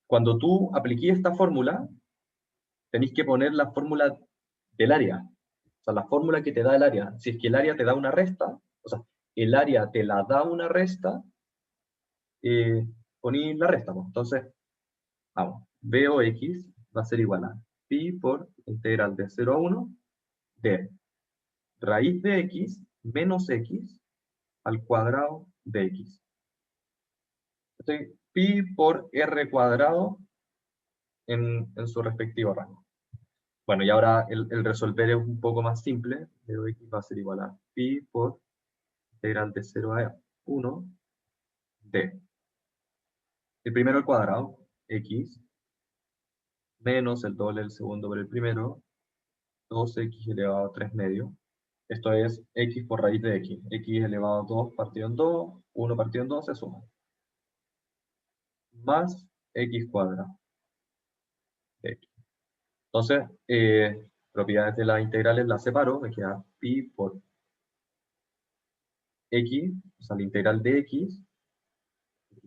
cuando tú apliquís esta fórmula, tenéis que poner la fórmula del área, o sea, la fórmula que te da el área. Si es que el área te da una resta, o sea, el área te la da una resta, poní la resta, pues. Entonces, vamos, B o X va a ser igual a pi por integral de 0 a 1 de raíz de X menos X al cuadrado de X. Entonces, pi por R cuadrado en su respectivo rango. Bueno, y ahora el resolver es un poco más simple. B o X va a ser igual a pi por integral de 0 a 1 de el primero al cuadrado, X, menos el doble del segundo por el primero, 2x elevado a 3 medios. Esto es x por raíz de x. X elevado a 2 partido en 2, 1 partido en 2 se suma. Más x cuadrado de x. Entonces, propiedades de las integrales las separo. Me queda pi por x, o sea, la integral de x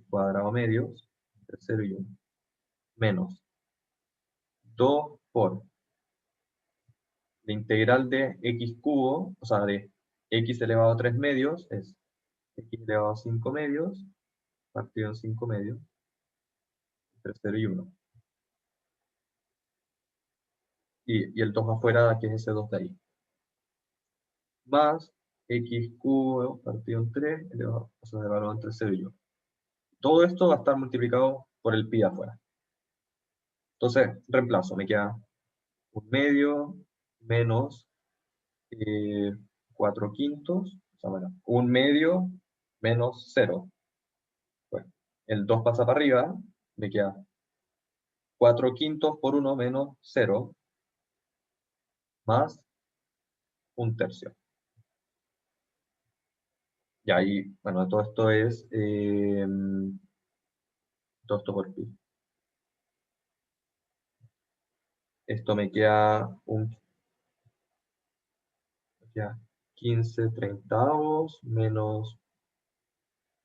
cuadrado medios, entre 0 y 1. Menos 2 por la integral de x cubo, o sea, de x elevado a 3 medios, es x elevado a 5 medios, partido en 5 medios, entre 0 y 1. Y el 2 afuera, que es ese 2 de ahí. Más x cubo partido en 3, elevado, o sea, elevado entre 0 y 1. Todo esto va a estar multiplicado por el pi afuera. Entonces, reemplazo, me queda 1 medio menos 4 quintos, o sea, bueno, 1 medio menos 0. Bueno, el 2 pasa para arriba, me queda 4 quintos por 1 menos 0, más 1 tercio. Y ahí, bueno, todo esto es, todo esto por pi. Esto me queda 15 treintavos menos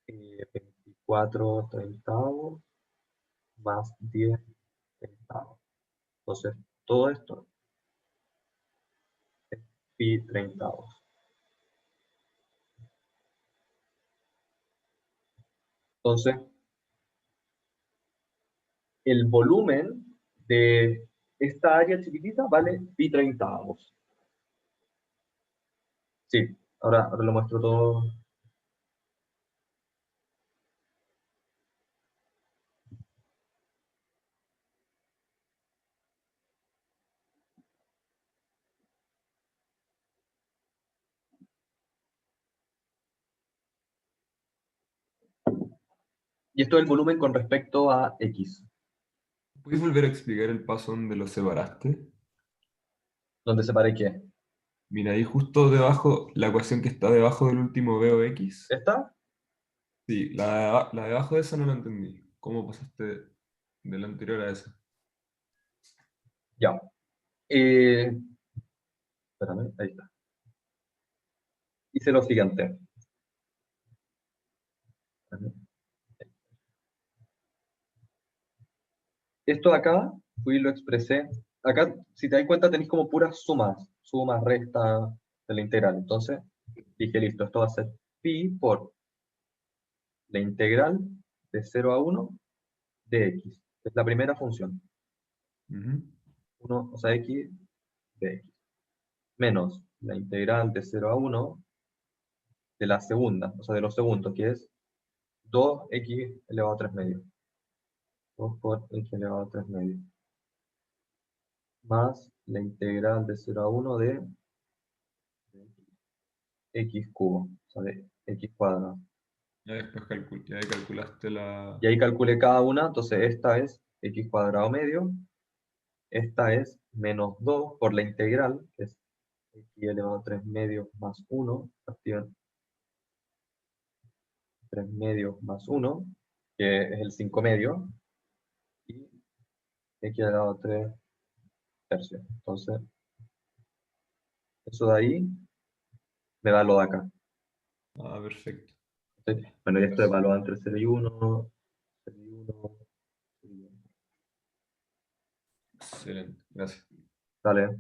24 treintavos más 10 treintavos. Entonces, todo esto es pi treintavos. Entonces, el volumen de esta área chiquitita vale pi treintavos. Sí, ahora lo muestro todo. Y esto es el volumen con respecto a x. ¿Puedes volver a explicar el paso donde lo separaste? ¿Dónde separe qué? Mira, ahí justo debajo, la ecuación que está debajo del último B o X. ¿Esta? Sí, la de abajo de esa no la entendí. ¿Cómo pasaste de la anterior a esa? Ya. Espérame, ahí está. Hice lo siguiente. Esto de acá, fui y lo expresé. Acá, si te das cuenta, tenéis como puras sumas, restas de la integral. Entonces, dije, listo, esto va a ser pi por la integral de 0 a 1 de x. Es la primera función. Ujú. 1, o sea, x de x. Menos la integral de 0 a 1 de la segunda, o sea, de los segundos, que es 2x elevado a 3 medios. 2 por x elevado a 3 medios. Más la integral de 0 a 1 de x cubo, o sea, de x cuadrado. Ya después ya ahí calculaste la... Y ahí calculé cada una, entonces esta es x cuadrado medio, esta es menos 2 por la integral, que es x elevado a 3 medios más 1, partido en 3 medios más 1, que es el 5 medios, y x elevado a 3 tercios. Entonces, eso de ahí me da lo de acá. Ah, perfecto. Entonces, bueno, y esto evaluado entre 0 y 1, 0 y 1, 0 y 1. Excelente, gracias. Dale.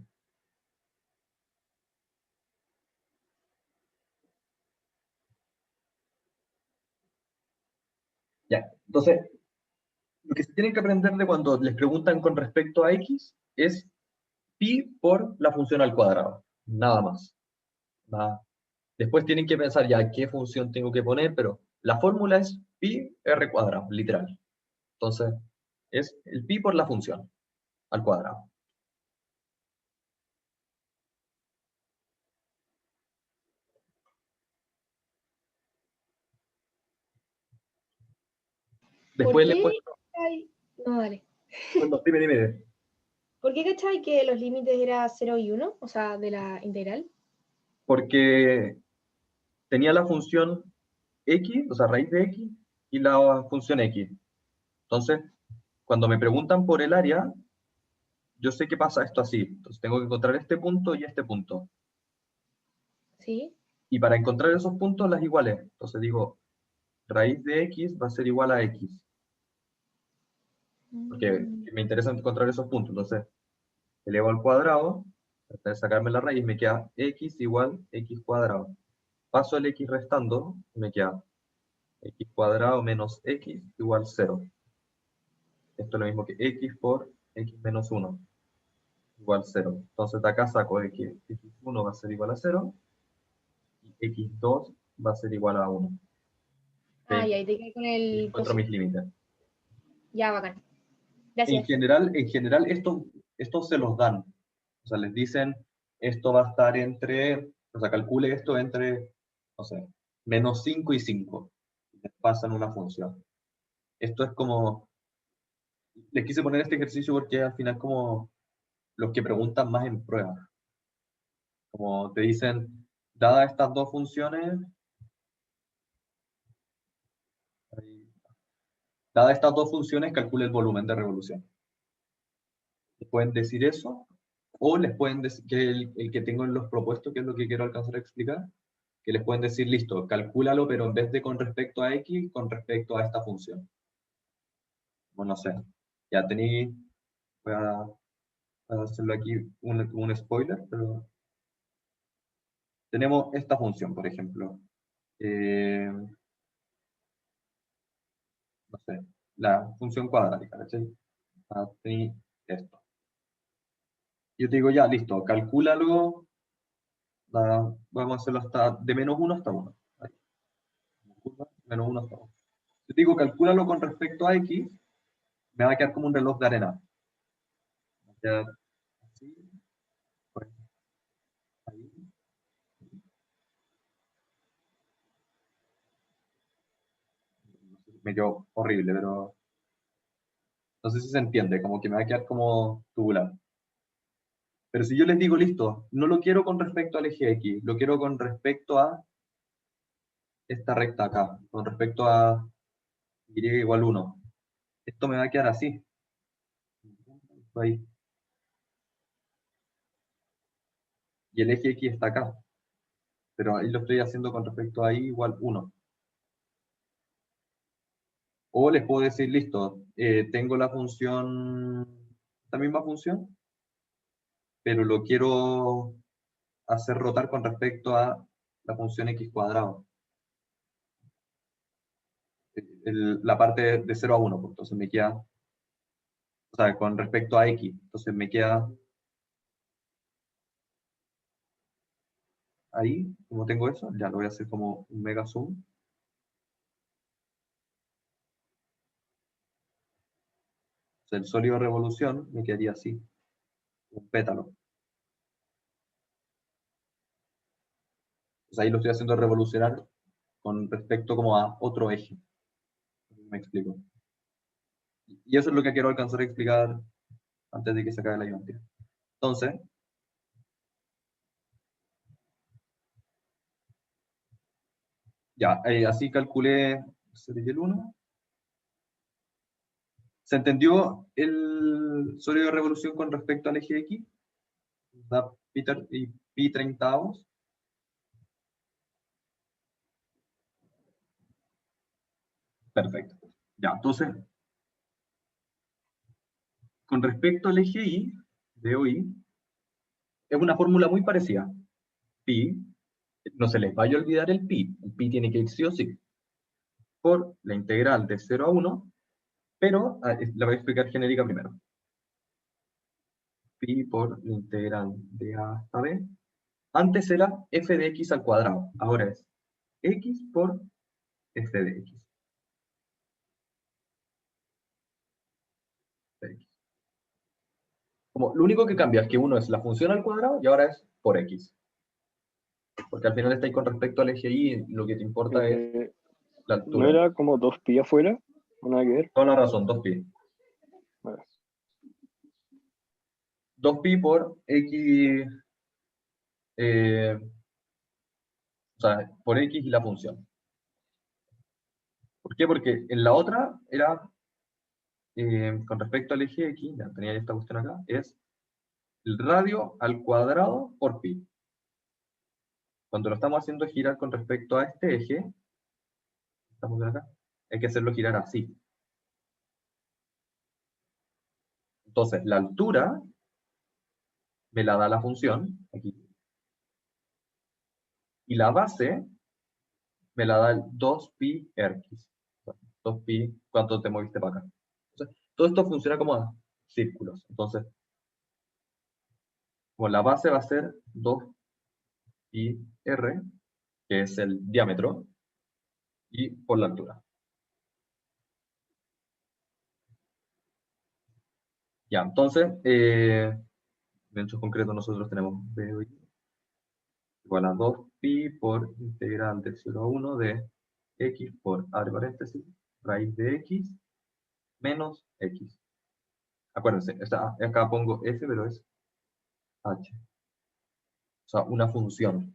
Ya, entonces, lo que se tienen que aprender de cuando les preguntan con respecto a x es pi por la función al cuadrado, nada más. Nada. Después tienen que pensar ya qué función tengo que poner, pero la fórmula es pi r cuadrado, literal. Entonces, es el pi por la función al cuadrado. ¿Por Después les qué? muestro, No, dale. bueno, dime. ¿Por qué cachai que los límites era 0 y 1? O sea, de la integral. Porque tenía la función x, o sea, raíz de x, y la función x. Entonces, cuando me preguntan por el área, yo sé que pasa esto así. Entonces tengo que encontrar este punto y este punto. ¿Sí? Y para encontrar esos puntos las iguales. Entonces digo, raíz de x va a ser igual a x. Porque me interesa encontrar esos puntos. Entonces, elevo al cuadrado, tratar de sacarme la raíz, me queda x igual x cuadrado. Paso el x restando, me queda x cuadrado menos x igual 0. Esto es lo mismo que x por x menos 1 igual 0. Entonces de acá saco de que x1 va a ser igual a 0 y x2 va a ser igual a 1. Ah, ¿Sí? y ahí te quedé con Y el encuentro mis límites. Ya, bacán. En Gracias. general esto se los dan. O sea, les dicen, esto va a estar entre, o sea, calcule esto entre, no sé, menos 5 y 5. Y les pasan una función. Esto es como, les quise poner este ejercicio porque al final como los que preguntan más en pruebas. Como te dicen, dadas estas dos funciones, calcule el volumen de revolución. Les pueden decir eso, o les pueden decir que el que tengo en los propuestos, que es lo que quiero alcanzar a explicar, que les pueden decir, listo, calcúlalo, pero en vez de con respecto a x, con respecto a esta función. Bueno, no sé, ya tení, voy a hacerlo aquí un spoiler, pero tenemos esta función, por ejemplo. No sé, la función cuadrática, ¿cachai? Tení esto. Yo te digo, ya, listo, calcúlalo, vamos a hacerlo hasta de menos 1 hasta 1. Ahí. Menos 1 hasta 1. Yo te digo, calcúlalo con respecto a x, me va a quedar como un reloj de arena. Va a quedar así, pues, ahí. Me quedó horrible, pero no sé si se entiende, como que me va a quedar como tubular. Pero si yo les digo, listo, no lo quiero con respecto al eje X, lo quiero con respecto a esta recta acá, con respecto a y igual 1. Esto me va a quedar así. Ahí. Y el eje X está acá. Pero ahí lo estoy haciendo con respecto a y igual 1. O les puedo decir, listo, tengo la función, esta misma función, pero lo quiero hacer rotar con respecto a la función x cuadrado. La parte de 0 a 1, pues, entonces me queda, o sea, con respecto a x, entonces me queda ahí, como tengo eso, ya lo voy a hacer como un mega zoom. O sea, el sólido de revolución me quedaría así, un pétalo. O sea, ahí lo estoy haciendo revolucionar con respecto como a otro eje. Me explico. Y eso es lo que quiero alcanzar a explicar antes de que se acabe la ayudantía. Entonces, ya, así calculé el 1. ¿Se entendió el sólido de revolución con respecto al eje X? Da pi 30avos. Perfecto. Ya, entonces, con respecto al eje Y, de hoy, es una fórmula muy parecida. Pi, no se les vaya a olvidar el pi tiene que ir sí o sí, por la integral de 0 a 1, pero la voy a explicar genérica primero. Pi por la integral de a hasta b. Antes era f de x al cuadrado, ahora es x por f de x. Como, lo único que cambia es que uno es la función al cuadrado y ahora es por x. Porque al final está ahí con respecto al eje y lo que te importa es la ¿No altura. era como 2pi afuera? ¿No nada que ver? Toda la razón, 2pi. Vale. 2pi por x, o sea, por x y la función. ¿Por qué? Porque en la otra era, con respecto al eje x, ya tenía esta cuestión acá, es el radio al cuadrado por pi. Cuando lo estamos haciendo girar con respecto a este eje, estamos acá, hay que hacerlo girar así. Entonces, la altura me la da la función, aquí. Y la base me la da el 2pi Rx. 2pi, ¿cuánto te moviste para acá? Entonces, todo esto funciona como círculos. Entonces, como la base va a ser 2pi R, que es el diámetro, y por la altura. Ya, entonces, en hechos concretos nosotros tenemos B igual a 2pi por integral de 0 a 1 de x por, abre paréntesis, raíz de x menos x. Acuérdense, acá pongo f, pero es h. O sea, una función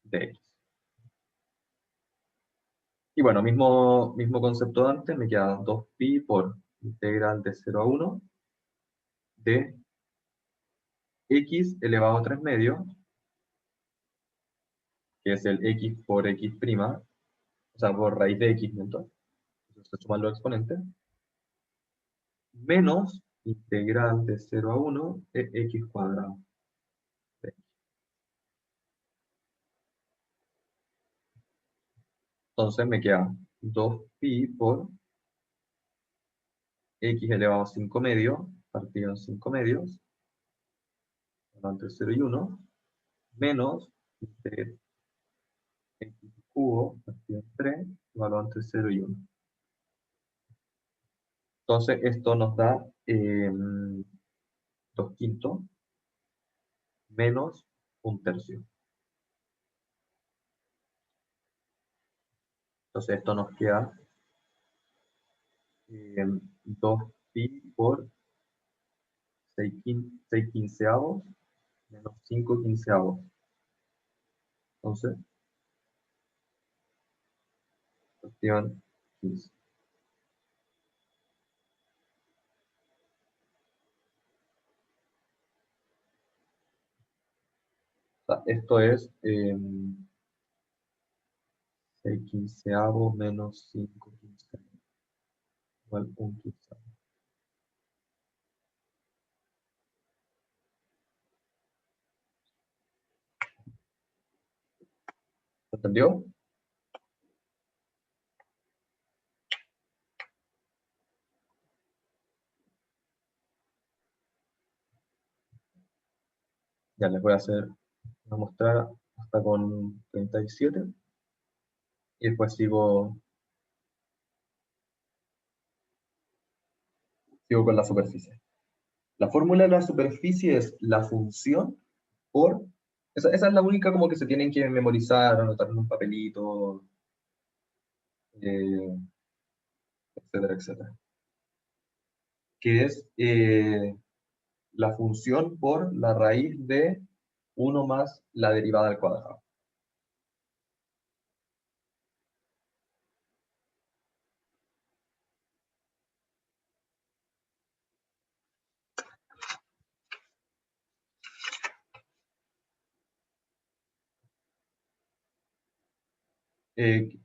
de x. Y bueno, mismo concepto de antes, me queda 2pi por integral de 0 a 1 de x elevado a 3 medios, que es el x por x prima, o sea, por raíz de x, ¿no? Entonces, se suman los exponentes, menos integral de 0 a 1 de x cuadrado. Entonces me queda 2pi por x elevado a 5 medios, partido en 5 medios, entre 0 y 1, menos integral x cubo partido en 3, igual entre 0 y 1. Entonces esto nos da 2 quintos menos 1 tercio. Entonces esto nos queda 2pi por 6 quinceavos menos 5 quinceavos. Entonces, cuestión 15. O sea, esto es 6 quinceavos menos 5 quinceavos. Igual 1 quinceavo. ¿Se entendió? Ya les voy a mostrar hasta con 37 y después sigo con la superficie. La fórmula de la superficie es la función por... Esa es la única como que se tienen que memorizar, anotar en un papelito, eh, etcétera, etcétera. Que es la función por la raíz de 1 más la derivada al cuadrado.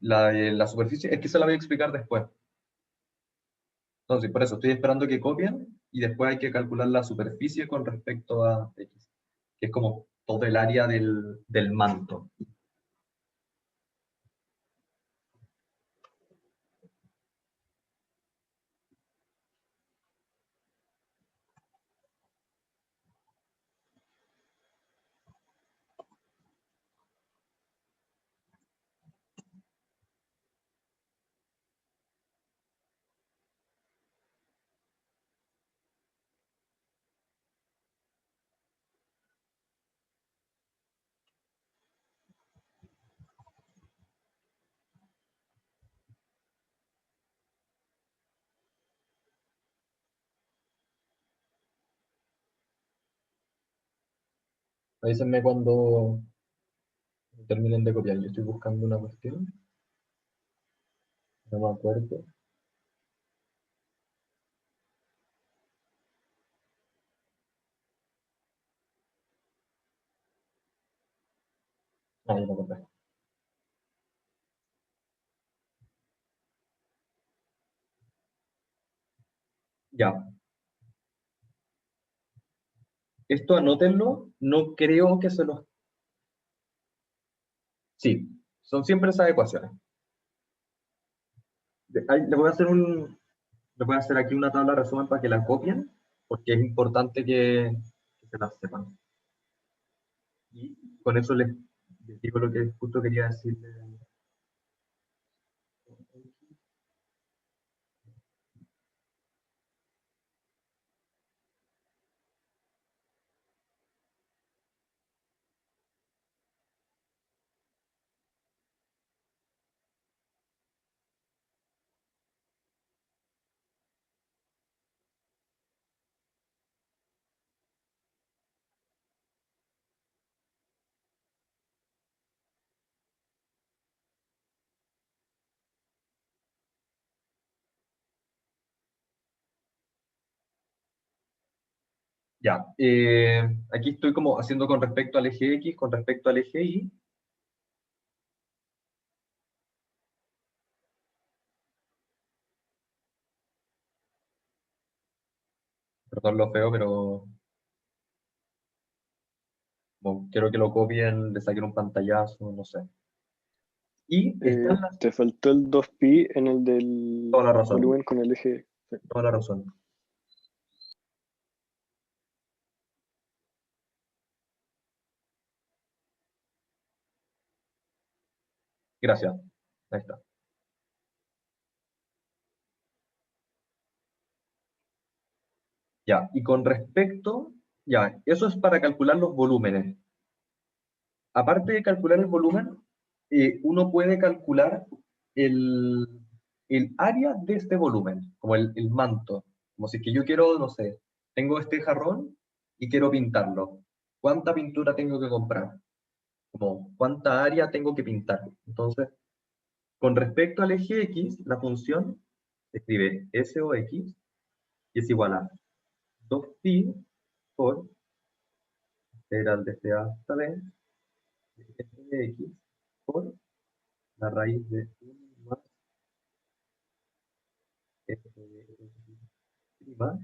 La superficie, es que se la voy a explicar después. Entonces, por eso estoy esperando que copien y después hay que calcular la superficie con respecto a X, que es como todo el área del manto. Avísenme cuando terminen de copiar. Yo estoy buscando una cuestión. No me acuerdo. Ah, ya me acordé. Ya. Esto anótenlo, no creo que se los... Sí, son siempre esas ecuaciones. Le voy a hacer les voy a hacer aquí una tabla de resumen para que la copien, porque es importante que se la sepan. Y con eso les digo lo que justo quería decirle. Ya, aquí estoy como haciendo con respecto al eje X, con respecto al eje Y. Perdón lo feo, pero como quiero que lo copien, le saquen un pantallazo, no sé. Y están Te faltó el 2pi en el del toda la razón, volumen con el eje. toda la razón. Gracias. Ahí está. Ya, y con respecto, ya, eso es para calcular los volúmenes. Aparte de calcular el volumen, uno puede calcular el, el área de este volumen, como el manto. Como si es que yo quiero, no sé, tengo este jarrón y quiero pintarlo. ¿Cuánta pintura tengo que comprar? Como, ¿cuánta área tengo que pintar? Entonces, con respecto al eje X, la función se escribe S o X y es igual a 2pi por integral desde A hasta B de f de X por la raíz de 1 más f de X prima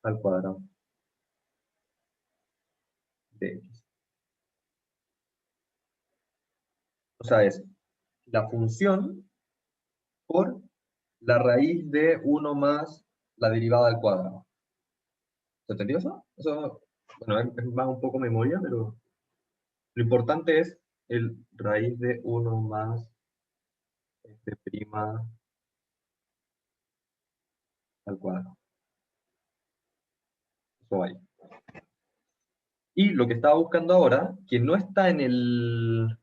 al cuadrado de X. O sea, es la función por la raíz de 1 más la derivada al cuadrado. ¿Se entendió eso? Eso, bueno, es más un poco memoria, pero lo importante es el raíz de 1 más f prima al cuadrado. Eso va ahí. Y lo que estaba buscando ahora, que no está en el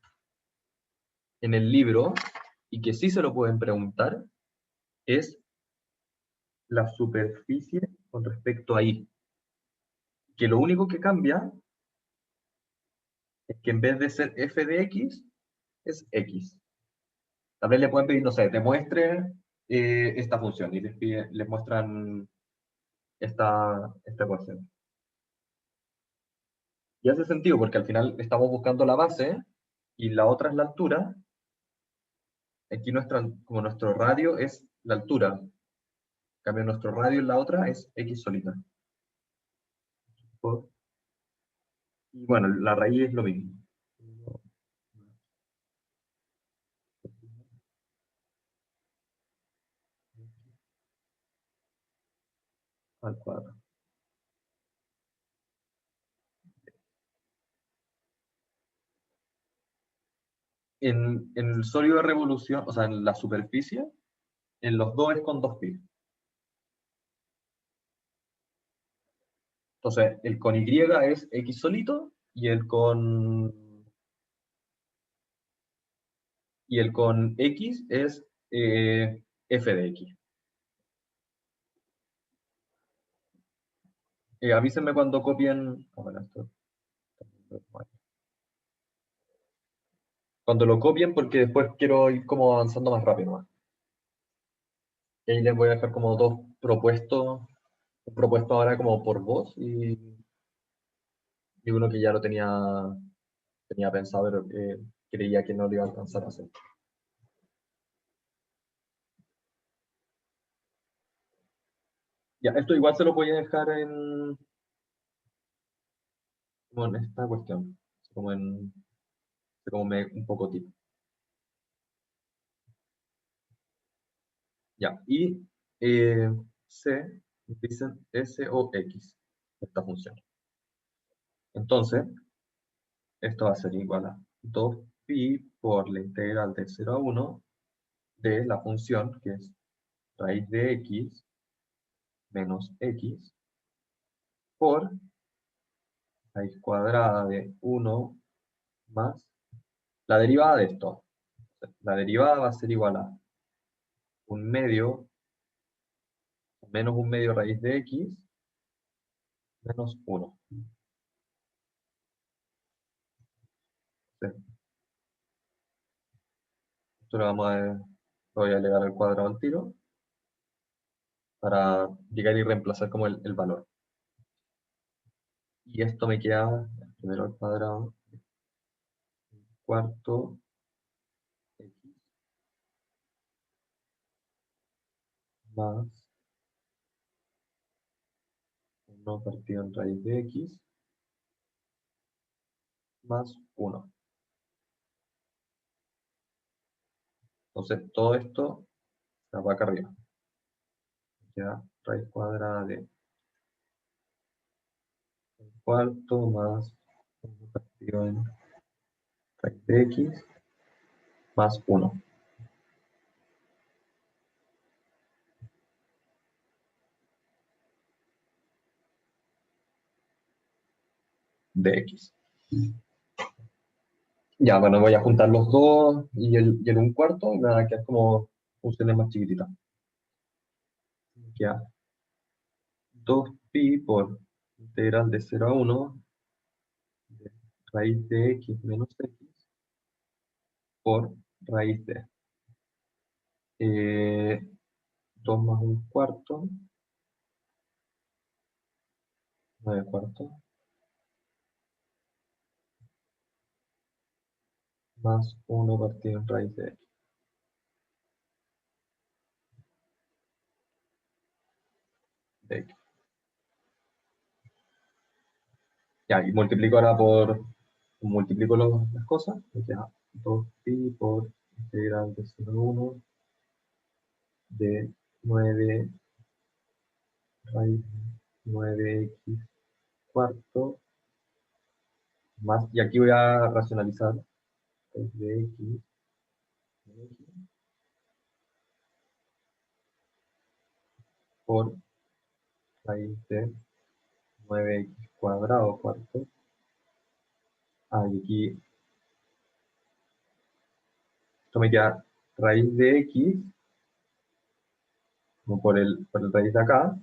libro, y que sí se lo pueden preguntar, es la superficie con respecto a Y. Que lo único que cambia es que en vez de ser f de X, es X. Tal vez le pueden pedir, no sé, te muestre esta función, y les muestran esta ecuación. Y hace sentido, porque al final estamos buscando la base, y la otra es la altura. Aquí como nuestro radio es la altura. En cambio, nuestro radio en la otra es X solita. Y bueno, la raíz es lo mismo. Al cuadrado. En el sólido de revolución, o sea, en la superficie, en los dos es con 2pi. Entonces, el con Y es X solito, y el con X es f de X. Avísenme cuando copien. Cuando lo copien, porque después quiero ir como avanzando más rápido, ¿no? Y ahí les voy a dejar como dos propuestos. Un propuesto ahora como por voz y uno que ya lo tenía pensado, pero creía que no lo iba a alcanzar a hacer. Ya, esto igual se lo voy a dejar como en esta cuestión, como un poco tip. Ya, y C, dicen S o X, esta función. Entonces, esto va a ser igual a 2pi por la integral de 0 a 1 de la función, que es raíz de x menos x, por raíz cuadrada de 1 más la derivada de esto. La derivada va a ser igual a un medio menos un medio raíz de x menos 1. Esto lo voy a elevar al cuadrado al tiro para llegar y reemplazar como el valor. Y esto me queda primero al cuadrado, cuarto x más 1 partido en raíz de x más 1. Entonces todo esto se va acá arriba. Queda raíz cuadrada de un cuarto más 1 partido en raíz de x más 1 de x. Ya, bueno, voy a juntar los dos y el 1/4 y me va a quedar como funciones más chiquititas. Queda 2pi por integral de 0 a 1 de raíz de x menos x por raíz de 2 más 1/4, 9/4, más 1 partido en raíz de x. Ya, y multiplico ahora multiplico las cosas, me queda 2pi por integral de 0 a 1 de 9 raíz de 9x cuarto más, y aquí voy a racionalizar, raíz de x por raíz de 9x cuadrado cuarto. Y aquí esto me queda raíz de x, como por el raíz de acá,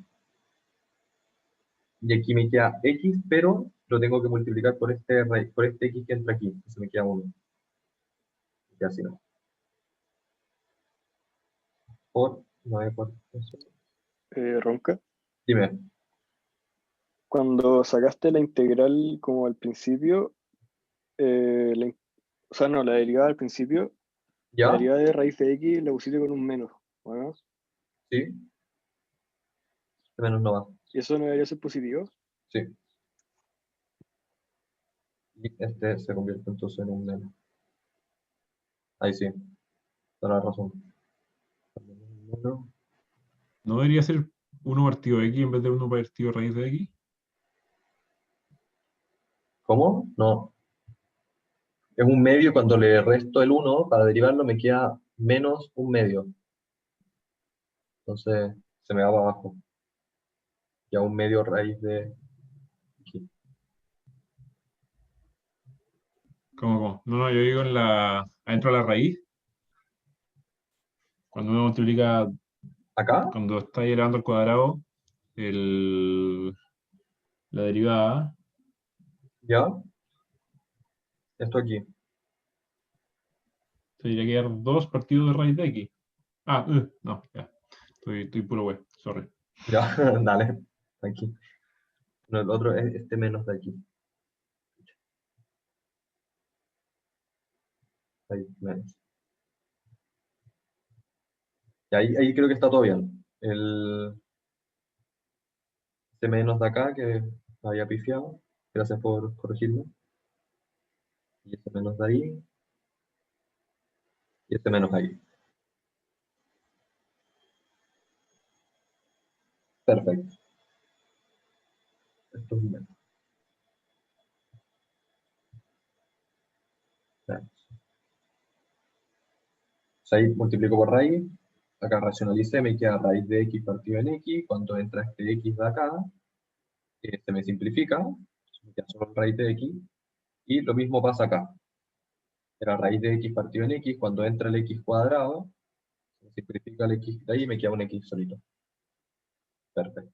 y aquí me queda x, pero lo tengo que multiplicar por este x que entra aquí, entonces me queda 1. Y así no. Por 9 por eso. Ronca, Dime, cuando sacaste la integral como al principio, o sea, no, la derivada al principio, la ¿ya? derivada de raíz de x la pusiste con un menos, ¿no? ¿Sí? Menos no va. ¿Y eso no debería ser positivo? Sí. Y este se convierte entonces en un menos. Ahí sí, toda la razón. Menos. ¿No debería ser 1 partido x en vez de 1 partido raíz de x? ¿Cómo? No. Es un medio, cuando le resto el 1 para derivarlo me queda menos un medio. Entonces se me va para abajo. Ya un medio raíz de aquí. ¿Cómo? No, no, yo digo adentro de la raíz, cuando uno multiplica, ¿Acá? cuando está elevando al cuadrado, el, la derivada, ¿Ya? Esto aquí. se debería quedar 2 partidos de raíz de x. No, ya. Estoy puro web, sorry. Ya, dale. Aquí. No, el otro es este menos de aquí. Ahí, menos. Y ahí creo que está todo bien. este menos de acá, que me había pifiado. Gracias por corregirme. Y este menos de ahí. Y este menos ahí. Perfecto. Esto es un menos. Veamos. Ahí multiplico por raíz. Acá racionalicé, me queda raíz de x partido en x. Cuando entra este x de acá, se me simplifica. Me queda solo raíz de x. Y lo mismo pasa acá. Era raíz de x partido en x. Cuando entra el x cuadrado, se simplifica el x de ahí y me queda un x solito. Perfecto.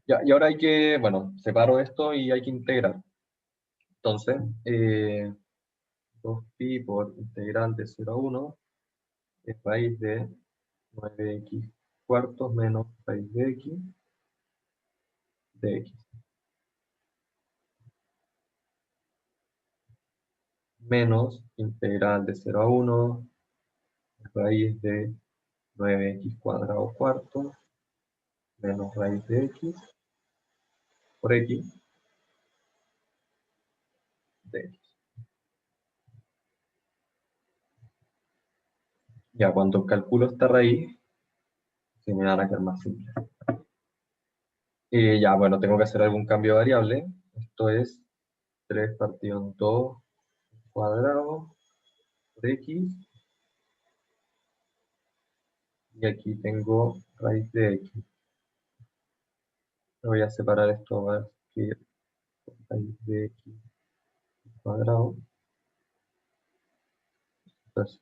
Ya, y ahora hay que, bueno, separo esto y hay que integrar. Entonces, 2pi por integral de 0 a 1 es raíz de 9x cuartos menos raíz de x de x. Menos integral de 0 a 1 raíz de 9x cuadrado cuarto menos raíz de x por x de x. Ya cuando calculo esta raíz, se me van a quedar más simple. Ya, bueno, tengo que hacer algún cambio de variable. Esto es 3 partido en 2 cuadrado por x. Y aquí tengo raíz de x. Voy a separar esto, voy a escribir raíz de x cuadrado. Entonces,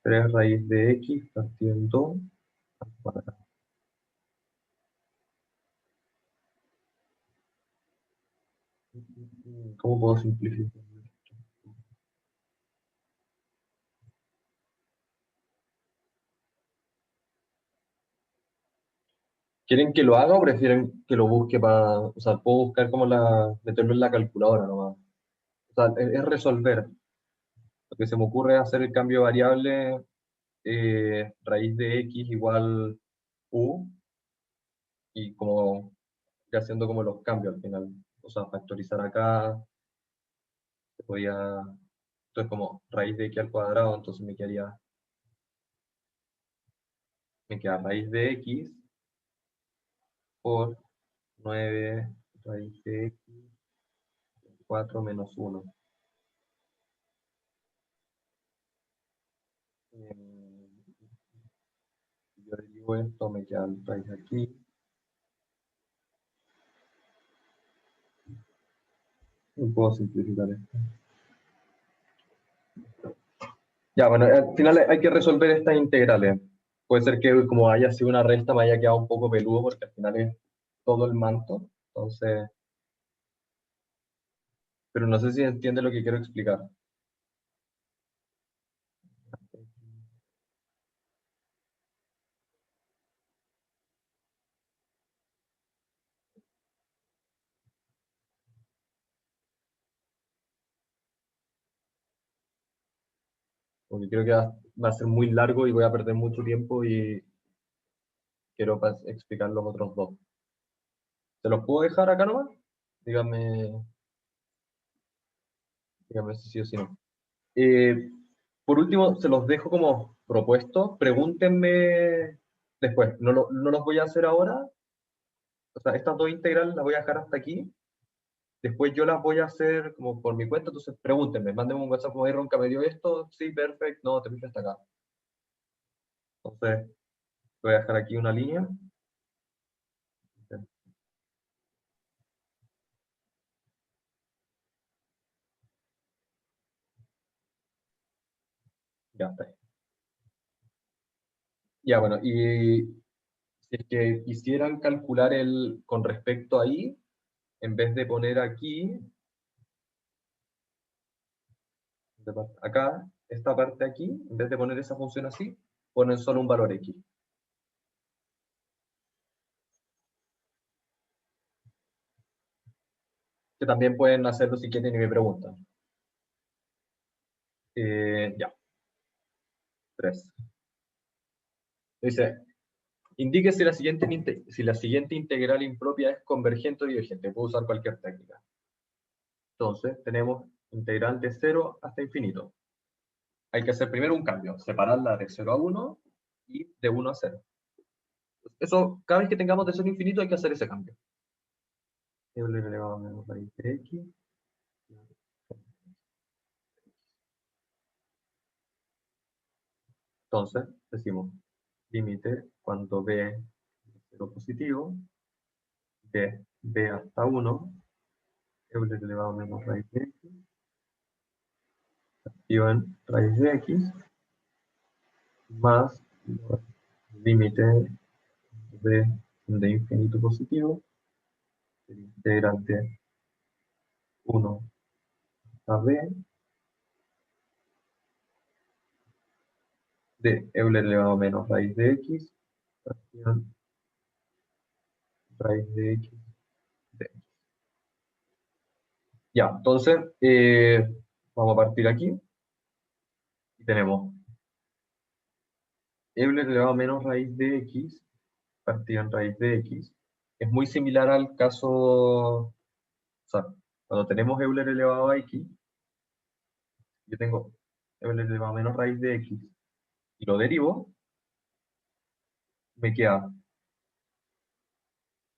3 raíz de x partido en 2 al cuadrado. ¿Cómo puedo simplificar esto? ¿Quieren que lo haga o prefieren que lo busque para, o sea, puedo buscar cómo meterlo en la calculadora nomás? O sea, es resolver. Lo que se me ocurre es hacer el cambio de variable raíz de x igual u y como ir haciendo como los cambios al final. O sea, factorizar acá, se podía, entonces como raíz de x al cuadrado, entonces me queda raíz de x por 9 raíz de x 4 menos 1. Si yo derivo esto, me queda el raíz aquí. No puedo simplificar esto. Ya, bueno, al final hay que resolver estas integrales. Puede ser que como haya sido una resta me haya quedado un poco peludo porque al final es todo el manto. Entonces, pero no sé si entiende lo que quiero explicar. Porque creo que va a ser muy largo y voy a perder mucho tiempo y quiero explicar los otros dos. ¿Se los puedo dejar acá nomás? Dígame si sí o si no. Por último, se los dejo como propuesto. Pregúntenme después. No los voy a hacer ahora. O sea, estas dos integrales las voy a dejar hasta aquí. Después yo las voy a hacer como por mi cuenta. Entonces pregúntenme. Mándenme un WhatsApp como, "Hey, Ronca, ¿me dio esto? Sí, perfecto. No, te fuiste hasta acá". Entonces, voy a dejar aquí una línea. Ya está. Ya, bueno, y si es que quisieran calcular con respecto ahí, en vez de poner aquí, acá, esta parte aquí, en vez de poner esa función así, ponen solo un valor x. Que también pueden hacerlo si quieren y me preguntan. Ya. 3. Dice, indique si la siguiente integral impropia es convergente o divergente. Puedo usar cualquier técnica. Entonces, tenemos integral de 0 hasta infinito. Hay que hacer primero un cambio, separarla de 0 a 1 y de 1 a 0. Eso, cada vez que tengamos de 0 a infinito hay que hacer ese cambio. Euler elevado a menos raíz de x. Entonces, decimos límite cuando b es 0 positivo, de b hasta 1, Euler elevado a menos raíz de x, activan raíz de x, más límite de infinito positivo, el integral de 1 a b, de Euler elevado a menos raíz de x, activan raíz de x de x. Ya, entonces, vamos a partir aquí, y tenemos Euler elevado a menos raíz de x, partido en raíz de x, es muy similar al caso, o sea, cuando tenemos Euler elevado a x, yo tengo Euler elevado a menos raíz de x, y lo derivo, me queda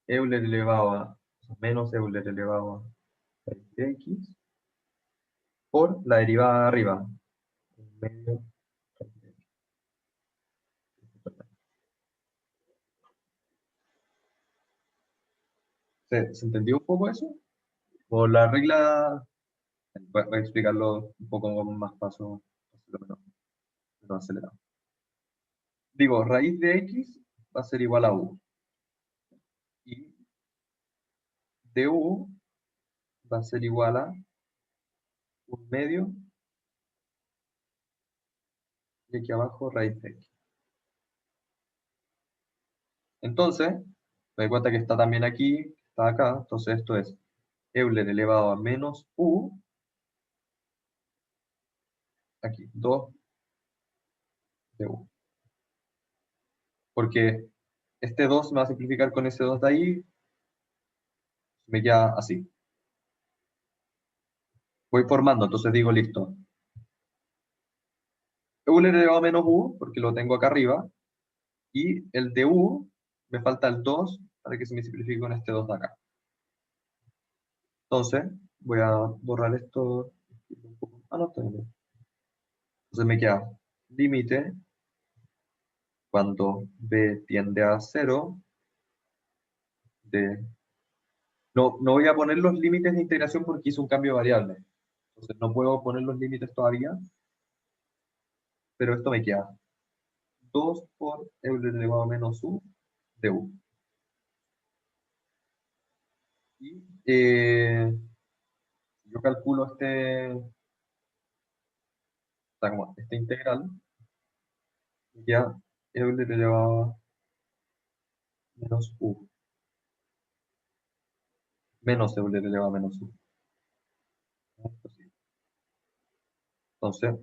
Euler elevado a, menos Euler elevado a raíz de x, por la derivada de arriba, medio raíz de x. ¿Se entendió un poco eso? O la regla, voy a explicarlo un poco con más paso, menos acelerado. Digo, raíz de x va a ser igual a u. Y du va a ser igual a 1/2, y aquí abajo raíz de x. Entonces, me doy cuenta que está también aquí, está acá, entonces esto es Euler elevado a menos u, aquí, 2 de u. Porque este 2 me va a simplificar con ese 2 de ahí, me queda así. Voy formando, entonces digo, listo. Euler elevado a menos u, porque lo tengo acá arriba, y el de u, me falta el 2 para que se me simplifique con este 2 de acá. Entonces, voy a borrar esto. Ah, no, está bien. Entonces me queda límite cuando b tiende a 0 de... No voy a poner los límites de integración porque hice un cambio de variable. Entonces no puedo poner los límites todavía, pero esto me queda 2 por Euler elevado a menos u de u. Y yo calculo esta integral, ya Euler elevado a menos u, menos Euler elevado a menos u. Entonces,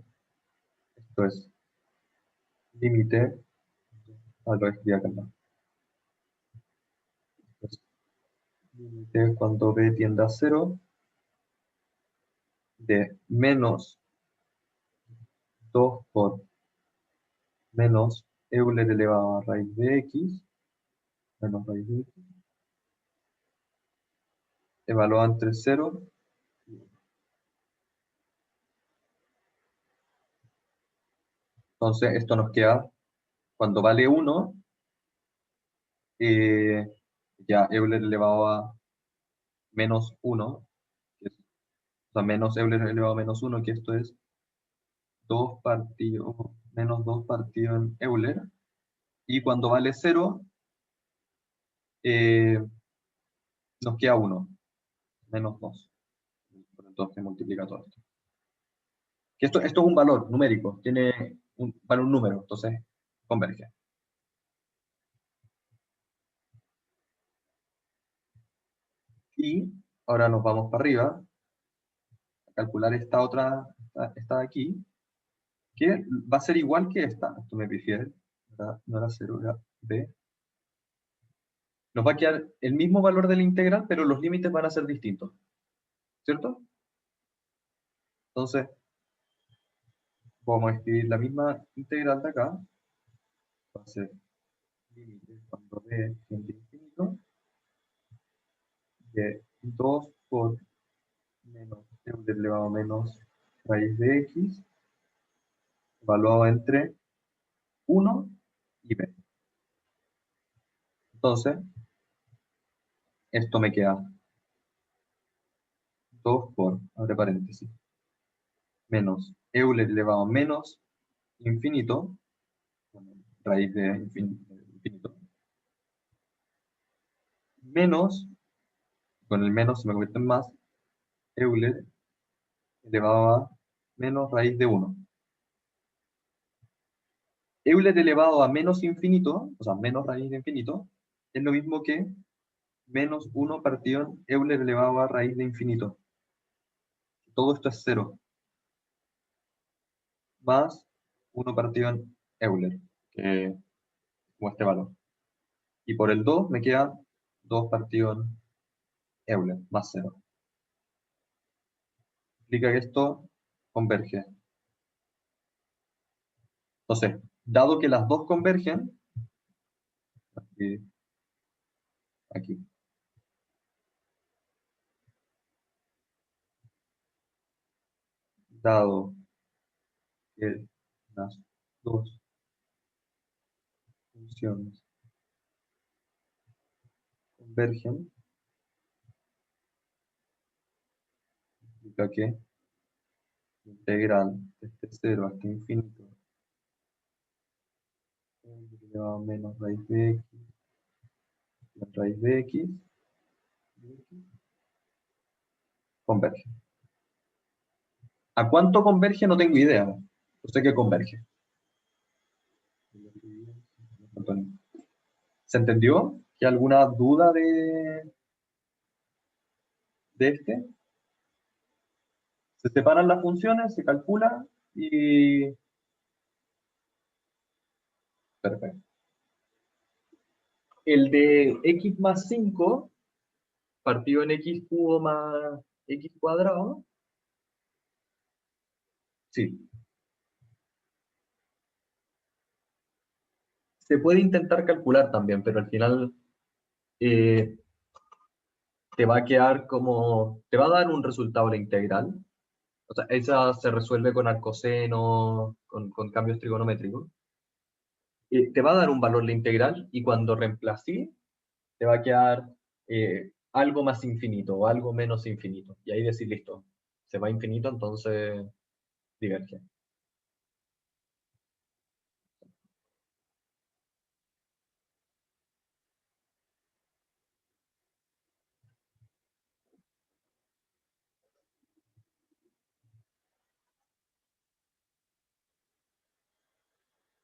esto es límite, lo escribí acá, ¿no? Límite cuando b tiende a 0 de menos 2 por menos Euler elevado a raíz de x, menos raíz de x, evaluado entre 0 y 1. Entonces, esto nos queda, cuando vale 1, ya Euler elevado a menos 1, o sea, menos Euler elevado a menos 1, que esto es 2 partido, menos 2 partido en Euler, y cuando vale 0, nos queda 1, menos 2, por el 2 que multiplica todo esto. Que esto es un valor numérico, vale un número, entonces converge. Y ahora nos vamos para arriba, a calcular esta otra, esta de aquí, que va a ser igual que esta. Esto me pifié, no era 0, era b. nos va a quedar el mismo valor de la integral, pero los límites van a ser distintos, ¿cierto? Entonces, vamos a escribir la misma integral de acá. Va a ser límite cuando b tiende a infinito de 2 por menos Euler elevado a menos raíz de x, evaluado entre 1 y b. Entonces, esto me queda 2 por, abre paréntesis, menos Euler elevado a menos infinito, raíz de infinito, menos, con el menos se me convierte en más, Euler elevado a menos raíz de 1. Euler elevado a menos infinito, o sea, menos raíz de infinito, es lo mismo que menos 1 partido en Euler elevado a raíz de infinito. Todo esto es 0. Más 1 partido en Euler, que es como este valor. Y por el 2 me queda 2 partido en Euler, más 0. Implica que esto converge. Entonces, dado que las dos convergen, aquí, dado que las dos funciones convergen, implica que la integral desde 0 hasta infinito elevado a menos raíz de x, la raíz de x, converge. ¿A cuánto converge? No tengo idea. Yo sé que converge. ¿Se entendió? ¿Hay alguna duda de este? Se separan las funciones, se calcula y... Perfecto. El de x más 5, partido en x cubo más x cuadrado, sí. Se puede intentar calcular también, pero al final te va a quedar como... Te va a dar un resultado la integral. O sea, esa se resuelve con arcoseno, con cambios trigonométricos. Te va a dar un valor la integral y cuando reemplací, te va a quedar algo más infinito o algo menos infinito. Y ahí decir, listo, se va a infinito, entonces diverge.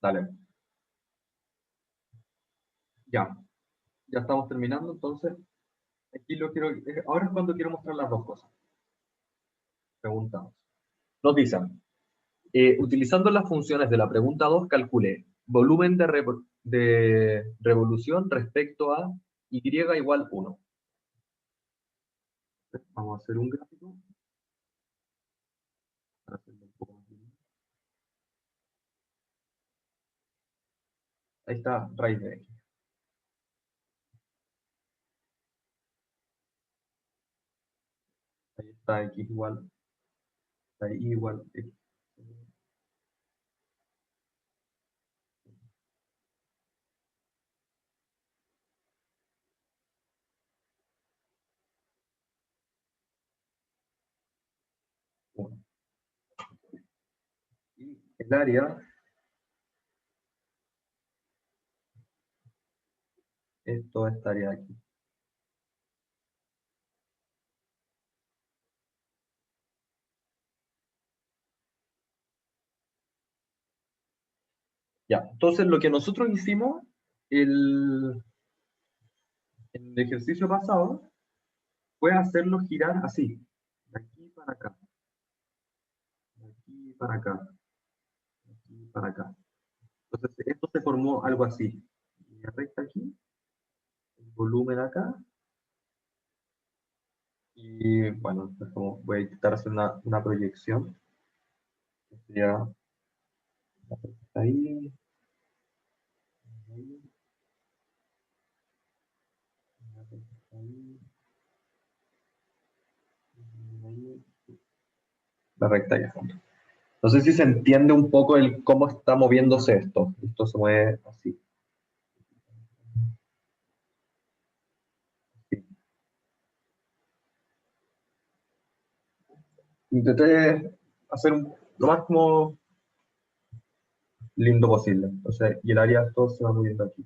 Dale. Ya estamos terminando, entonces aquí lo quiero... Ahora es cuando quiero mostrar las dos cosas. Preguntamos. Nos dicen, utilizando las funciones de la pregunta 2, calcule volumen de revolución respecto a y igual 1. Vamos a hacer un gráfico. Para hacerlo un poco más lindo. Ahí está raíz de x. Ahí está x igual, está y igual x. Uno. Y el área, esto estaría aquí. Ya, entonces lo que nosotros hicimos en el ejercicio pasado fue hacerlo girar así, de aquí para acá, de aquí para acá, de aquí para acá. Entonces esto se formó algo así, línea recta aquí, volumen acá. Y bueno, pues como voy a intentar hacer una proyección. Que sería ahí, ahí, ahí, ahí, la recta y a fondo. No sé si se entiende un poco el cómo está moviéndose esto. Esto se mueve así. Intenté hacer lo más como lindo posible. O sea, y el área todo se va moviendo aquí.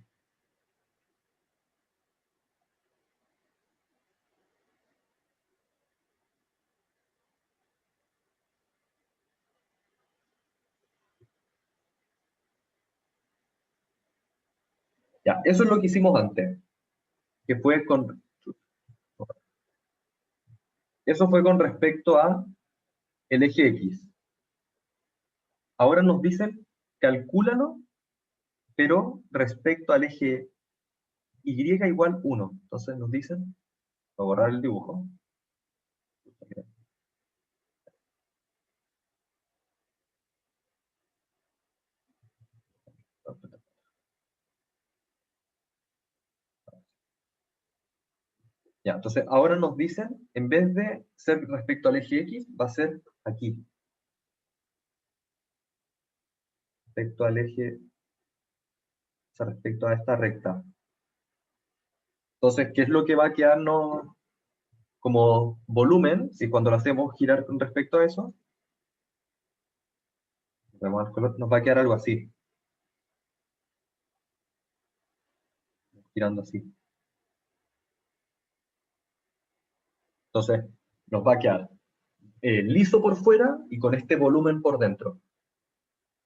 Ya, eso es lo que hicimos antes, que fue eso fue con respecto a el eje X. Ahora nos dicen, calcúlalo, pero respecto al eje Y igual 1. Entonces nos dicen, voy a borrar el dibujo. Ya, entonces ahora nos dicen, en vez de ser respecto al eje X, va a ser aquí. Respecto al eje, o sea, respecto a esta recta. Entonces, ¿qué es lo que va a quedarnos como volumen? Si cuando lo hacemos girar con respecto a eso, vemos el color, nos va a quedar algo así. Girando así. Entonces, nos va a quedar liso por fuera y con este volumen por dentro.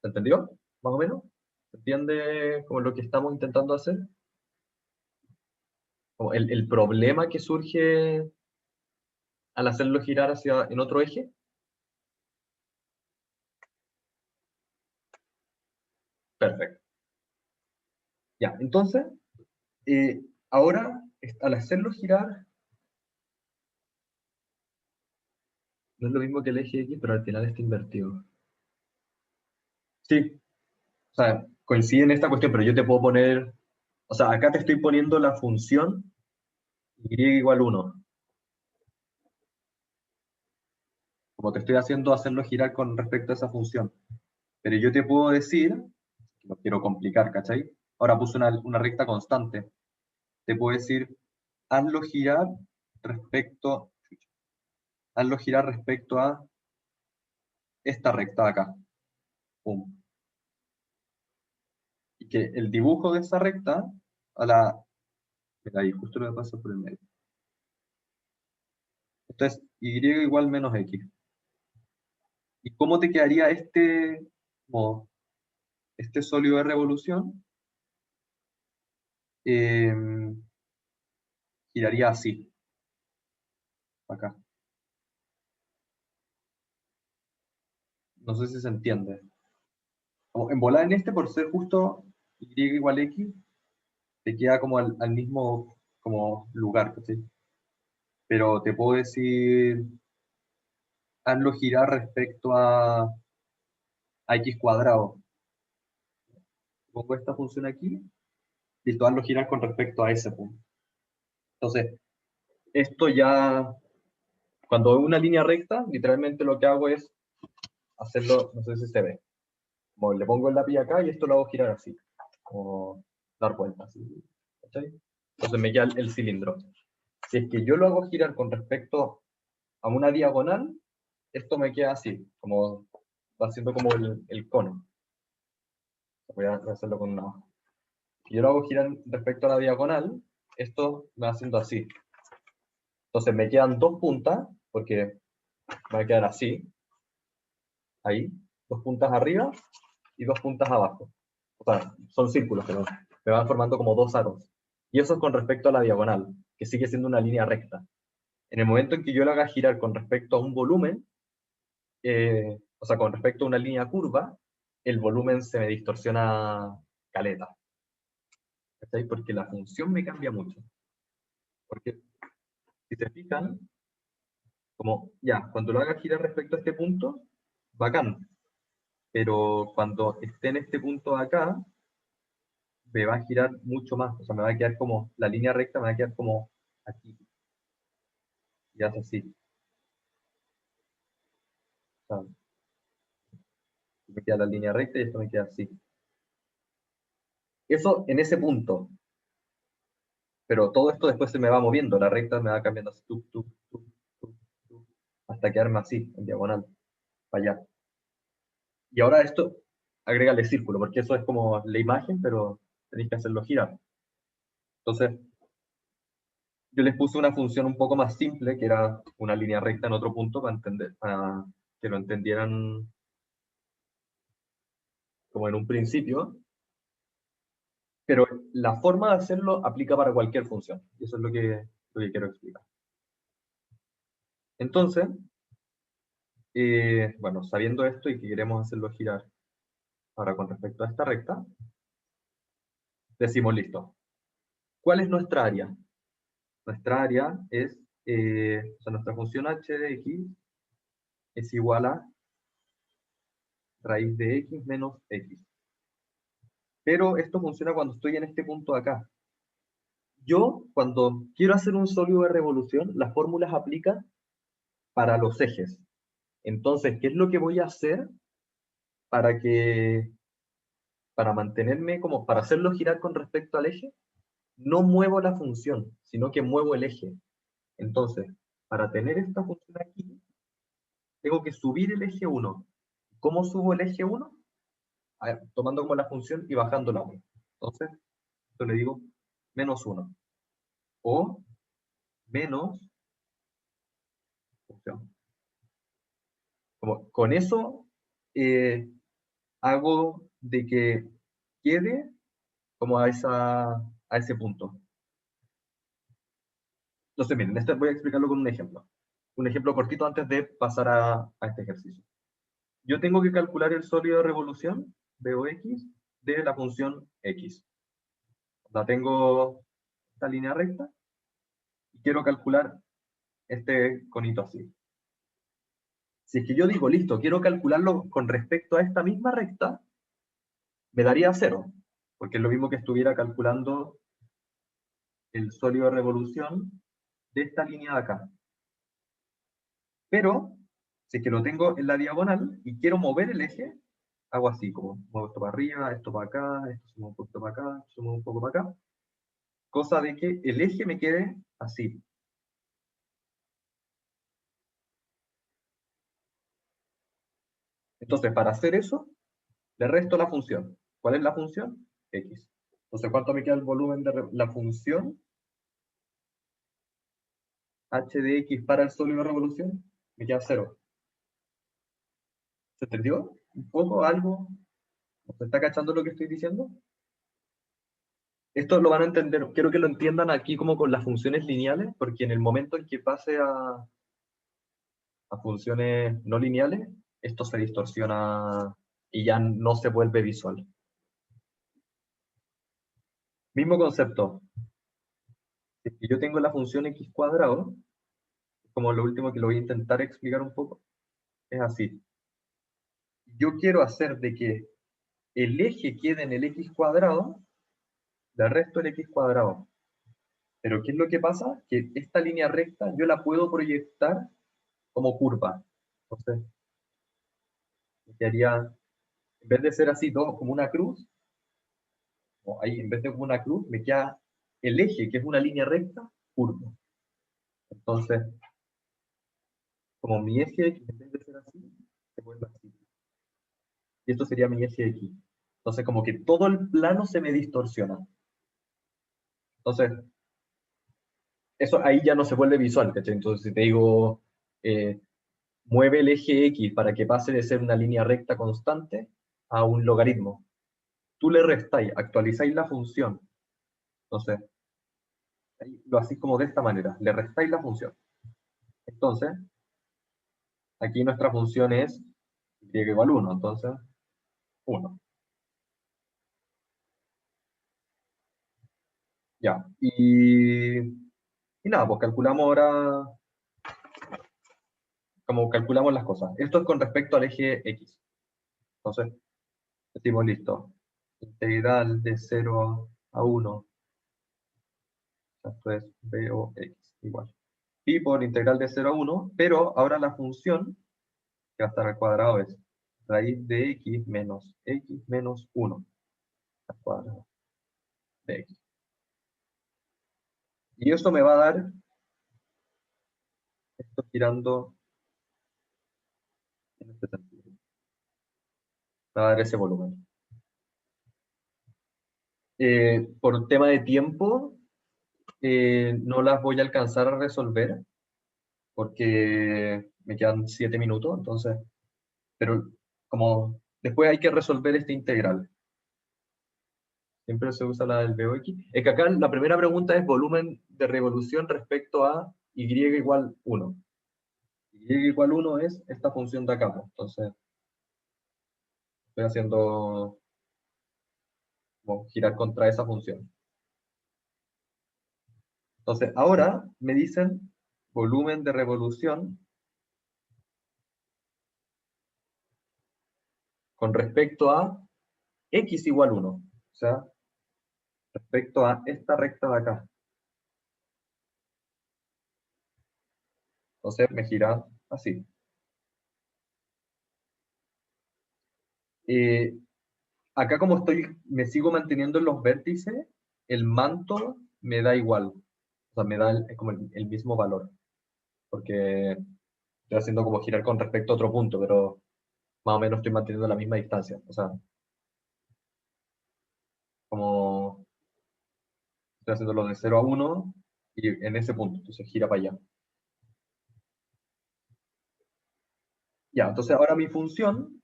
¿Se entendió? Más o menos. ¿Se entiende como lo que estamos intentando hacer? Como el problema que surge al hacerlo girar hacia en otro eje. Perfecto. Ya, entonces, ahora, al hacerlo girar, no es lo mismo que el eje X, pero al final está invertido. Sí, o sea, coincide en esta cuestión, pero yo te puedo poner, o sea, acá te estoy poniendo la función y igual 1. Como te estoy haciendo hacerlo girar con respecto a esa función. Pero yo te puedo decir, no quiero complicar, ¿cachai? Ahora puse una recta constante. Te puedo decir, hazlo girar respecto, hazlo girar respecto a esta recta de acá. Pum. Y que el dibujo de esa recta, a la, mira ahí, justo lo que pasa por el medio. Esto es y igual menos x. ¿Y cómo te quedaría este modo? Este sólido de revolución eh, giraría así, acá. No sé si se entiende. Como en volar en este, por ser justo y igual x, te queda como al mismo como lugar, ¿sí? Pero te puedo decir, hazlo girar respecto a x cuadrado. Pongo esta función aquí, listo, hazlo girar con respecto a ese punto. Entonces, esto ya, cuando es una línea recta, literalmente lo que hago es hacerlo, no sé si se ve, como le pongo el lápiz acá y esto lo hago girar así, como dar vueltas, ¿cachai? Entonces me queda el cilindro. Si es que yo lo hago girar con respecto a una diagonal, esto me queda así, como va siendo como el cono. Voy a hacerlo con una hoja. Si yo lo hago girar respecto a la diagonal, esto me va haciendo así. Entonces me quedan dos puntas, porque me va a quedar así, ahí, dos puntas arriba y dos puntas abajo. O sea, son círculos, pero me van formando como dos aros. Y eso es con respecto a la diagonal, que sigue siendo una línea recta. En el momento en que yo lo haga girar con respecto a un volumen, o sea, con respecto a una línea curva, el volumen se me distorsiona caleta. ¿Cachai? Porque la función me cambia mucho. Porque si se fijan, como ya, cuando lo haga girar respecto a este punto, bacán. Pero cuando esté en este punto de acá, me va a girar mucho más. O sea, me va a quedar como, la línea recta me va a quedar como aquí. Y hace así. O sea, me queda la línea recta y esto me queda así. Eso en ese punto. Pero todo esto después se me va moviendo. La recta me va cambiando así, tuc, tuc, tuc, tuc, tuc, hasta quedarme así, en diagonal, para allá. Y ahora esto, agrégale círculo, porque eso es como la imagen, pero tenéis que hacerlo girar. Entonces, yo les puse una función un poco más simple, que era una línea recta en otro punto, para que lo entendieran como en un principio. Pero la forma de hacerlo aplica para cualquier función. Y eso es lo que quiero explicar. Entonces, bueno, sabiendo esto y que queremos hacerlo girar ahora con respecto a esta recta, decimos listo. ¿Cuál es nuestra área? Nuestra área es, o sea, nuestra función h de x es igual a raíz de x menos x. Pero esto funciona cuando estoy en este punto de acá. Yo, cuando quiero hacer un sólido de revolución, las fórmulas aplican para los ejes. Entonces, ¿qué es lo que voy a hacer para mantenerme como, para hacerlo girar con respecto al eje? No muevo la función, sino que muevo el eje. Entonces, para tener esta función aquí, tengo que subir el eje 1. ¿Cómo subo el eje 1? Tomando como la función y bajando la 1. Entonces, esto le digo menos 1. O menos función. Como, con eso hago de que quede como a ese punto. Entonces, miren, voy a explicarlo con un ejemplo. Un ejemplo cortito antes de pasar a este ejercicio. Yo tengo que calcular el sólido de revolución, VOX, de la función x. La tengo esta línea recta y quiero calcular este conito así. Si es que yo digo, listo, quiero calcularlo con respecto a esta misma recta, me daría 0, porque es lo mismo que estuviera calculando el sólido de revolución de esta línea de acá. Pero, si es que lo tengo en la diagonal y quiero mover el eje, hago así, como muevo esto para arriba, esto para acá, esto se mueve un poquito para acá, esto se mueve un poco para acá, cosa de que el eje me quede así. Entonces, para hacer eso, le resto la función. ¿Cuál es la función? X. Entonces, ¿cuánto me queda el volumen de la función? H de X para el sólido de revolución, me queda 0. ¿Se entendió? ¿Un poco? ¿Algo? ¿Se está cachando lo que estoy diciendo? Esto lo van a entender, quiero que lo entiendan aquí como con las funciones lineales, porque en el momento en que pase a funciones no lineales, esto se distorsiona y ya no se vuelve visual. Mismo concepto. Si yo tengo la función x cuadrado, como lo último que lo voy a intentar explicar un poco, es así. Yo quiero hacer de que el eje quede en el x cuadrado, le resto el x cuadrado. Pero ¿qué es lo que pasa? Que esta línea recta yo la puedo proyectar como curva. Entonces, me quedaría, en vez de ser así todo como una cruz, o ahí en vez de como una cruz, me queda el eje, que es una línea recta, curvo. Entonces, como mi eje X, en vez de ser así, se vuelve así. Y esto sería mi eje X. Entonces, como que todo el plano se me distorsiona. Entonces, eso ahí ya no se vuelve visual, ¿cachai? Entonces, si te digo, mueve el eje X para que pase de ser una línea recta constante a un logaritmo. Tú le restáis, actualizáis la función. Entonces, lo hacéis como de esta manera, le restáis la función. Entonces, aquí nuestra función es y igual 1, entonces 1. Ya, y Y nada, pues calculamos ahora, como calculamos las cosas. Esto es con respecto al eje X. Entonces, decimos listo. Integral de 0 a 1. Esto es b o x igual. Pi por integral de 0 a 1, pero ahora la función que va a estar al cuadrado es raíz de x menos 1 al cuadrado de x. Y eso me va a dar, esto girando en este sentido, me va a dar ese volumen. Por tema de tiempo, no las voy a alcanzar a resolver porque me quedan 7 minutos, entonces, pero como después hay que resolver este integral. Siempre se usa la del BOX. Es que acá la primera pregunta es volumen de revolución respecto a y igual 1. Y igual 1 es esta función de acá, pues. Entonces, estoy haciendo como girar contra esa función. Entonces, ahora me dicen volumen de revolución con respecto a x igual 1. O sea, respecto a esta recta de acá. Entonces me gira así. Acá como me sigo manteniendo en los vértices, el manto me da igual. O sea, me da es como el mismo valor. Porque estoy haciendo como girar con respecto a otro punto, pero más o menos estoy manteniendo la misma distancia. O sea, como estoy haciendo lo de 0 a 1 y en ese punto, entonces gira para allá. Ya, entonces ahora mi función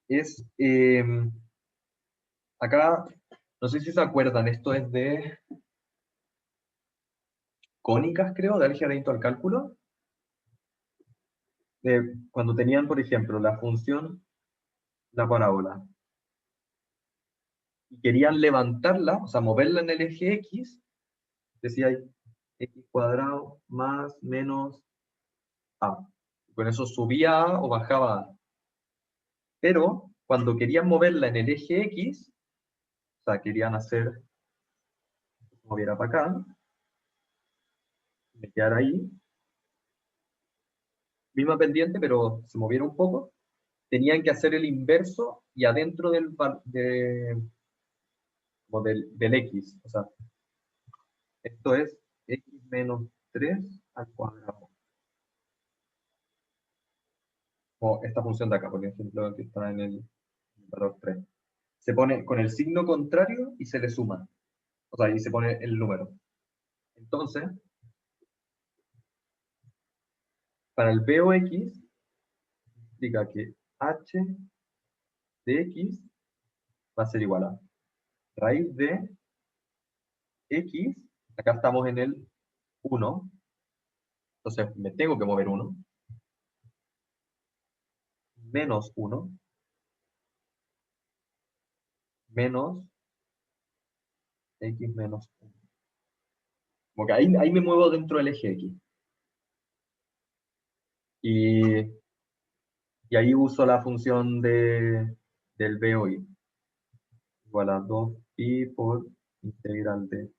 es, acá, no sé si se acuerdan, esto es de cónicas, creo, de álgebra al cálculo. Cuando tenían, por ejemplo, la función, la parábola, y querían levantarla, o sea, moverla en el eje X, decía x cuadrado más menos a. Con eso subía a o bajaba a. Pero cuando querían moverla en el eje X, o sea, querían hacer, moviera para acá, me quedara ahí, misma pendiente, pero se moviera un poco, tenían que hacer el inverso y adentro como del X. O sea, esto es x menos 3 al cuadrado. O esta función de acá, por ejemplo, que está en el valor 3. Se pone con el signo contrario y se le suma. O sea, y se pone el número. Entonces, para el BOX, indica que h de x va a ser igual a raíz de x, acá estamos en el 1, entonces me tengo que mover 1, menos 1, menos x menos 1. Como que ahí me muevo dentro del eje x. Y ahí uso la función del BOI. Igual a 2pi por integral de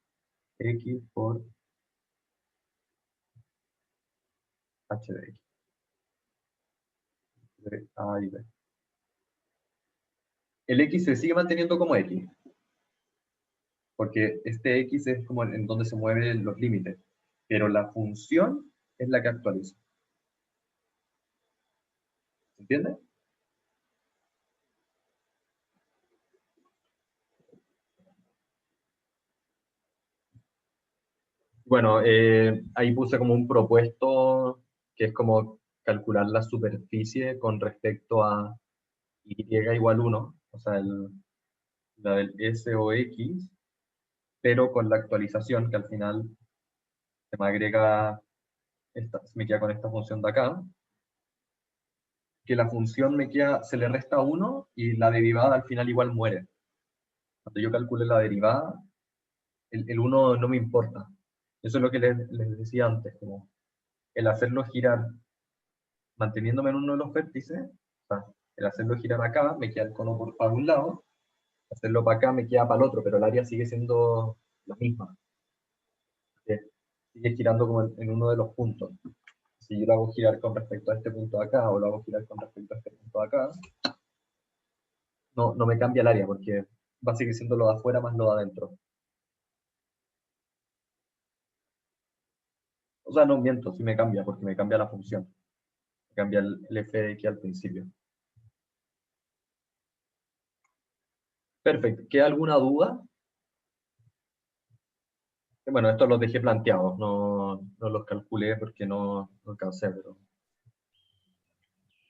x por h de x. De A y B. El x se sigue manteniendo como x. Porque este x es como en donde se mueven los límites. Pero la función es la que actualiza. ¿Se entiende? Bueno, ahí puse como un propuesto que es como calcular la superficie con respecto a y igual 1, o sea, la del S o X, pero con la actualización que al final se me agrega, me queda con esta función de acá, que la función se le resta 1 y la derivada al final igual muere. Cuando yo calcule la derivada, el 1 no me importa. Eso es lo que les decía antes, como el hacerlo girar manteniéndome en uno de los vértices, o sea, el hacerlo girar acá me queda el cono para un lado, hacerlo para acá me queda para el otro, pero el área sigue siendo la misma. Sigue girando como en uno de los puntos. Si yo lo hago girar con respecto a este punto de acá o lo hago girar con respecto a este punto de acá, no me cambia el área porque va a seguir siendo lo de afuera más lo de adentro. O sea, no miento, sí me cambia porque me cambia la función. Me cambia el f de x al principio. Perfecto. ¿Queda alguna duda? Bueno, estos los dejé planteados, no los calculé porque no alcancé, pero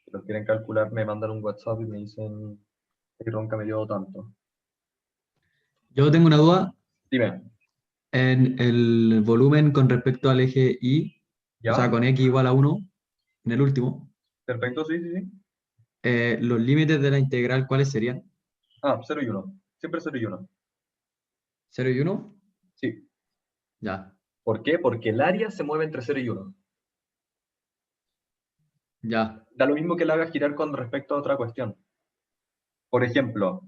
si los quieren calcular me mandan un WhatsApp y me dicen que Ronca me dio tanto. Yo tengo una duda Dime, en el volumen con respecto al eje Y, ¿ya? o sea, con x igual a 1, en el último. Perfecto, sí, sí, sí. Los límites de la integral, ¿cuáles serían? 0 y 1. Siempre 0 y 1. ¿0 y 1? Sí. Ya, ¿Por qué? Porque el área se mueve entre 0 y 1. ya. Da lo mismo que la haga girar con respecto a otra cuestión. Por ejemplo,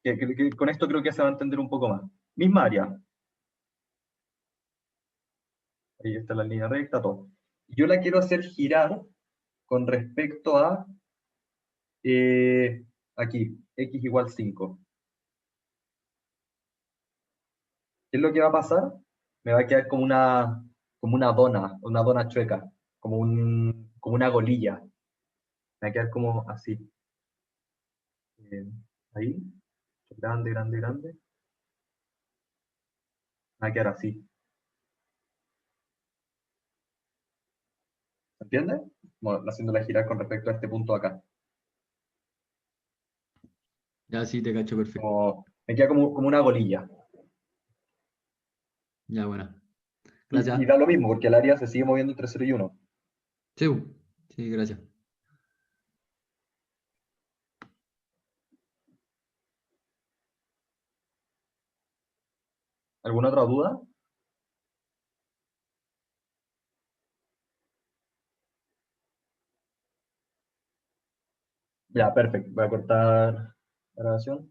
que con esto creo que se va a entender un poco más. Misma área. Ahí está la línea recta, todo. Yo la quiero hacer girar con respecto a aquí, x igual 5. ¿Qué es lo que va a pasar? Me va a quedar como una dona chueca, como una golilla. Me va a quedar como así. Eh, ahí, grande, grande, grande. Me va a quedar así. ¿Se entiende? Como haciéndola girar con respecto a este punto acá. Ya sí, te cacho perfecto. Me queda como una golilla. Ya, bueno. Y Gracias. da lo mismo, porque el área se sigue moviendo entre 0 y 1. Sí, sí, gracias. ¿Alguna otra duda? Ya, perfecto. Voy a cortar la grabación.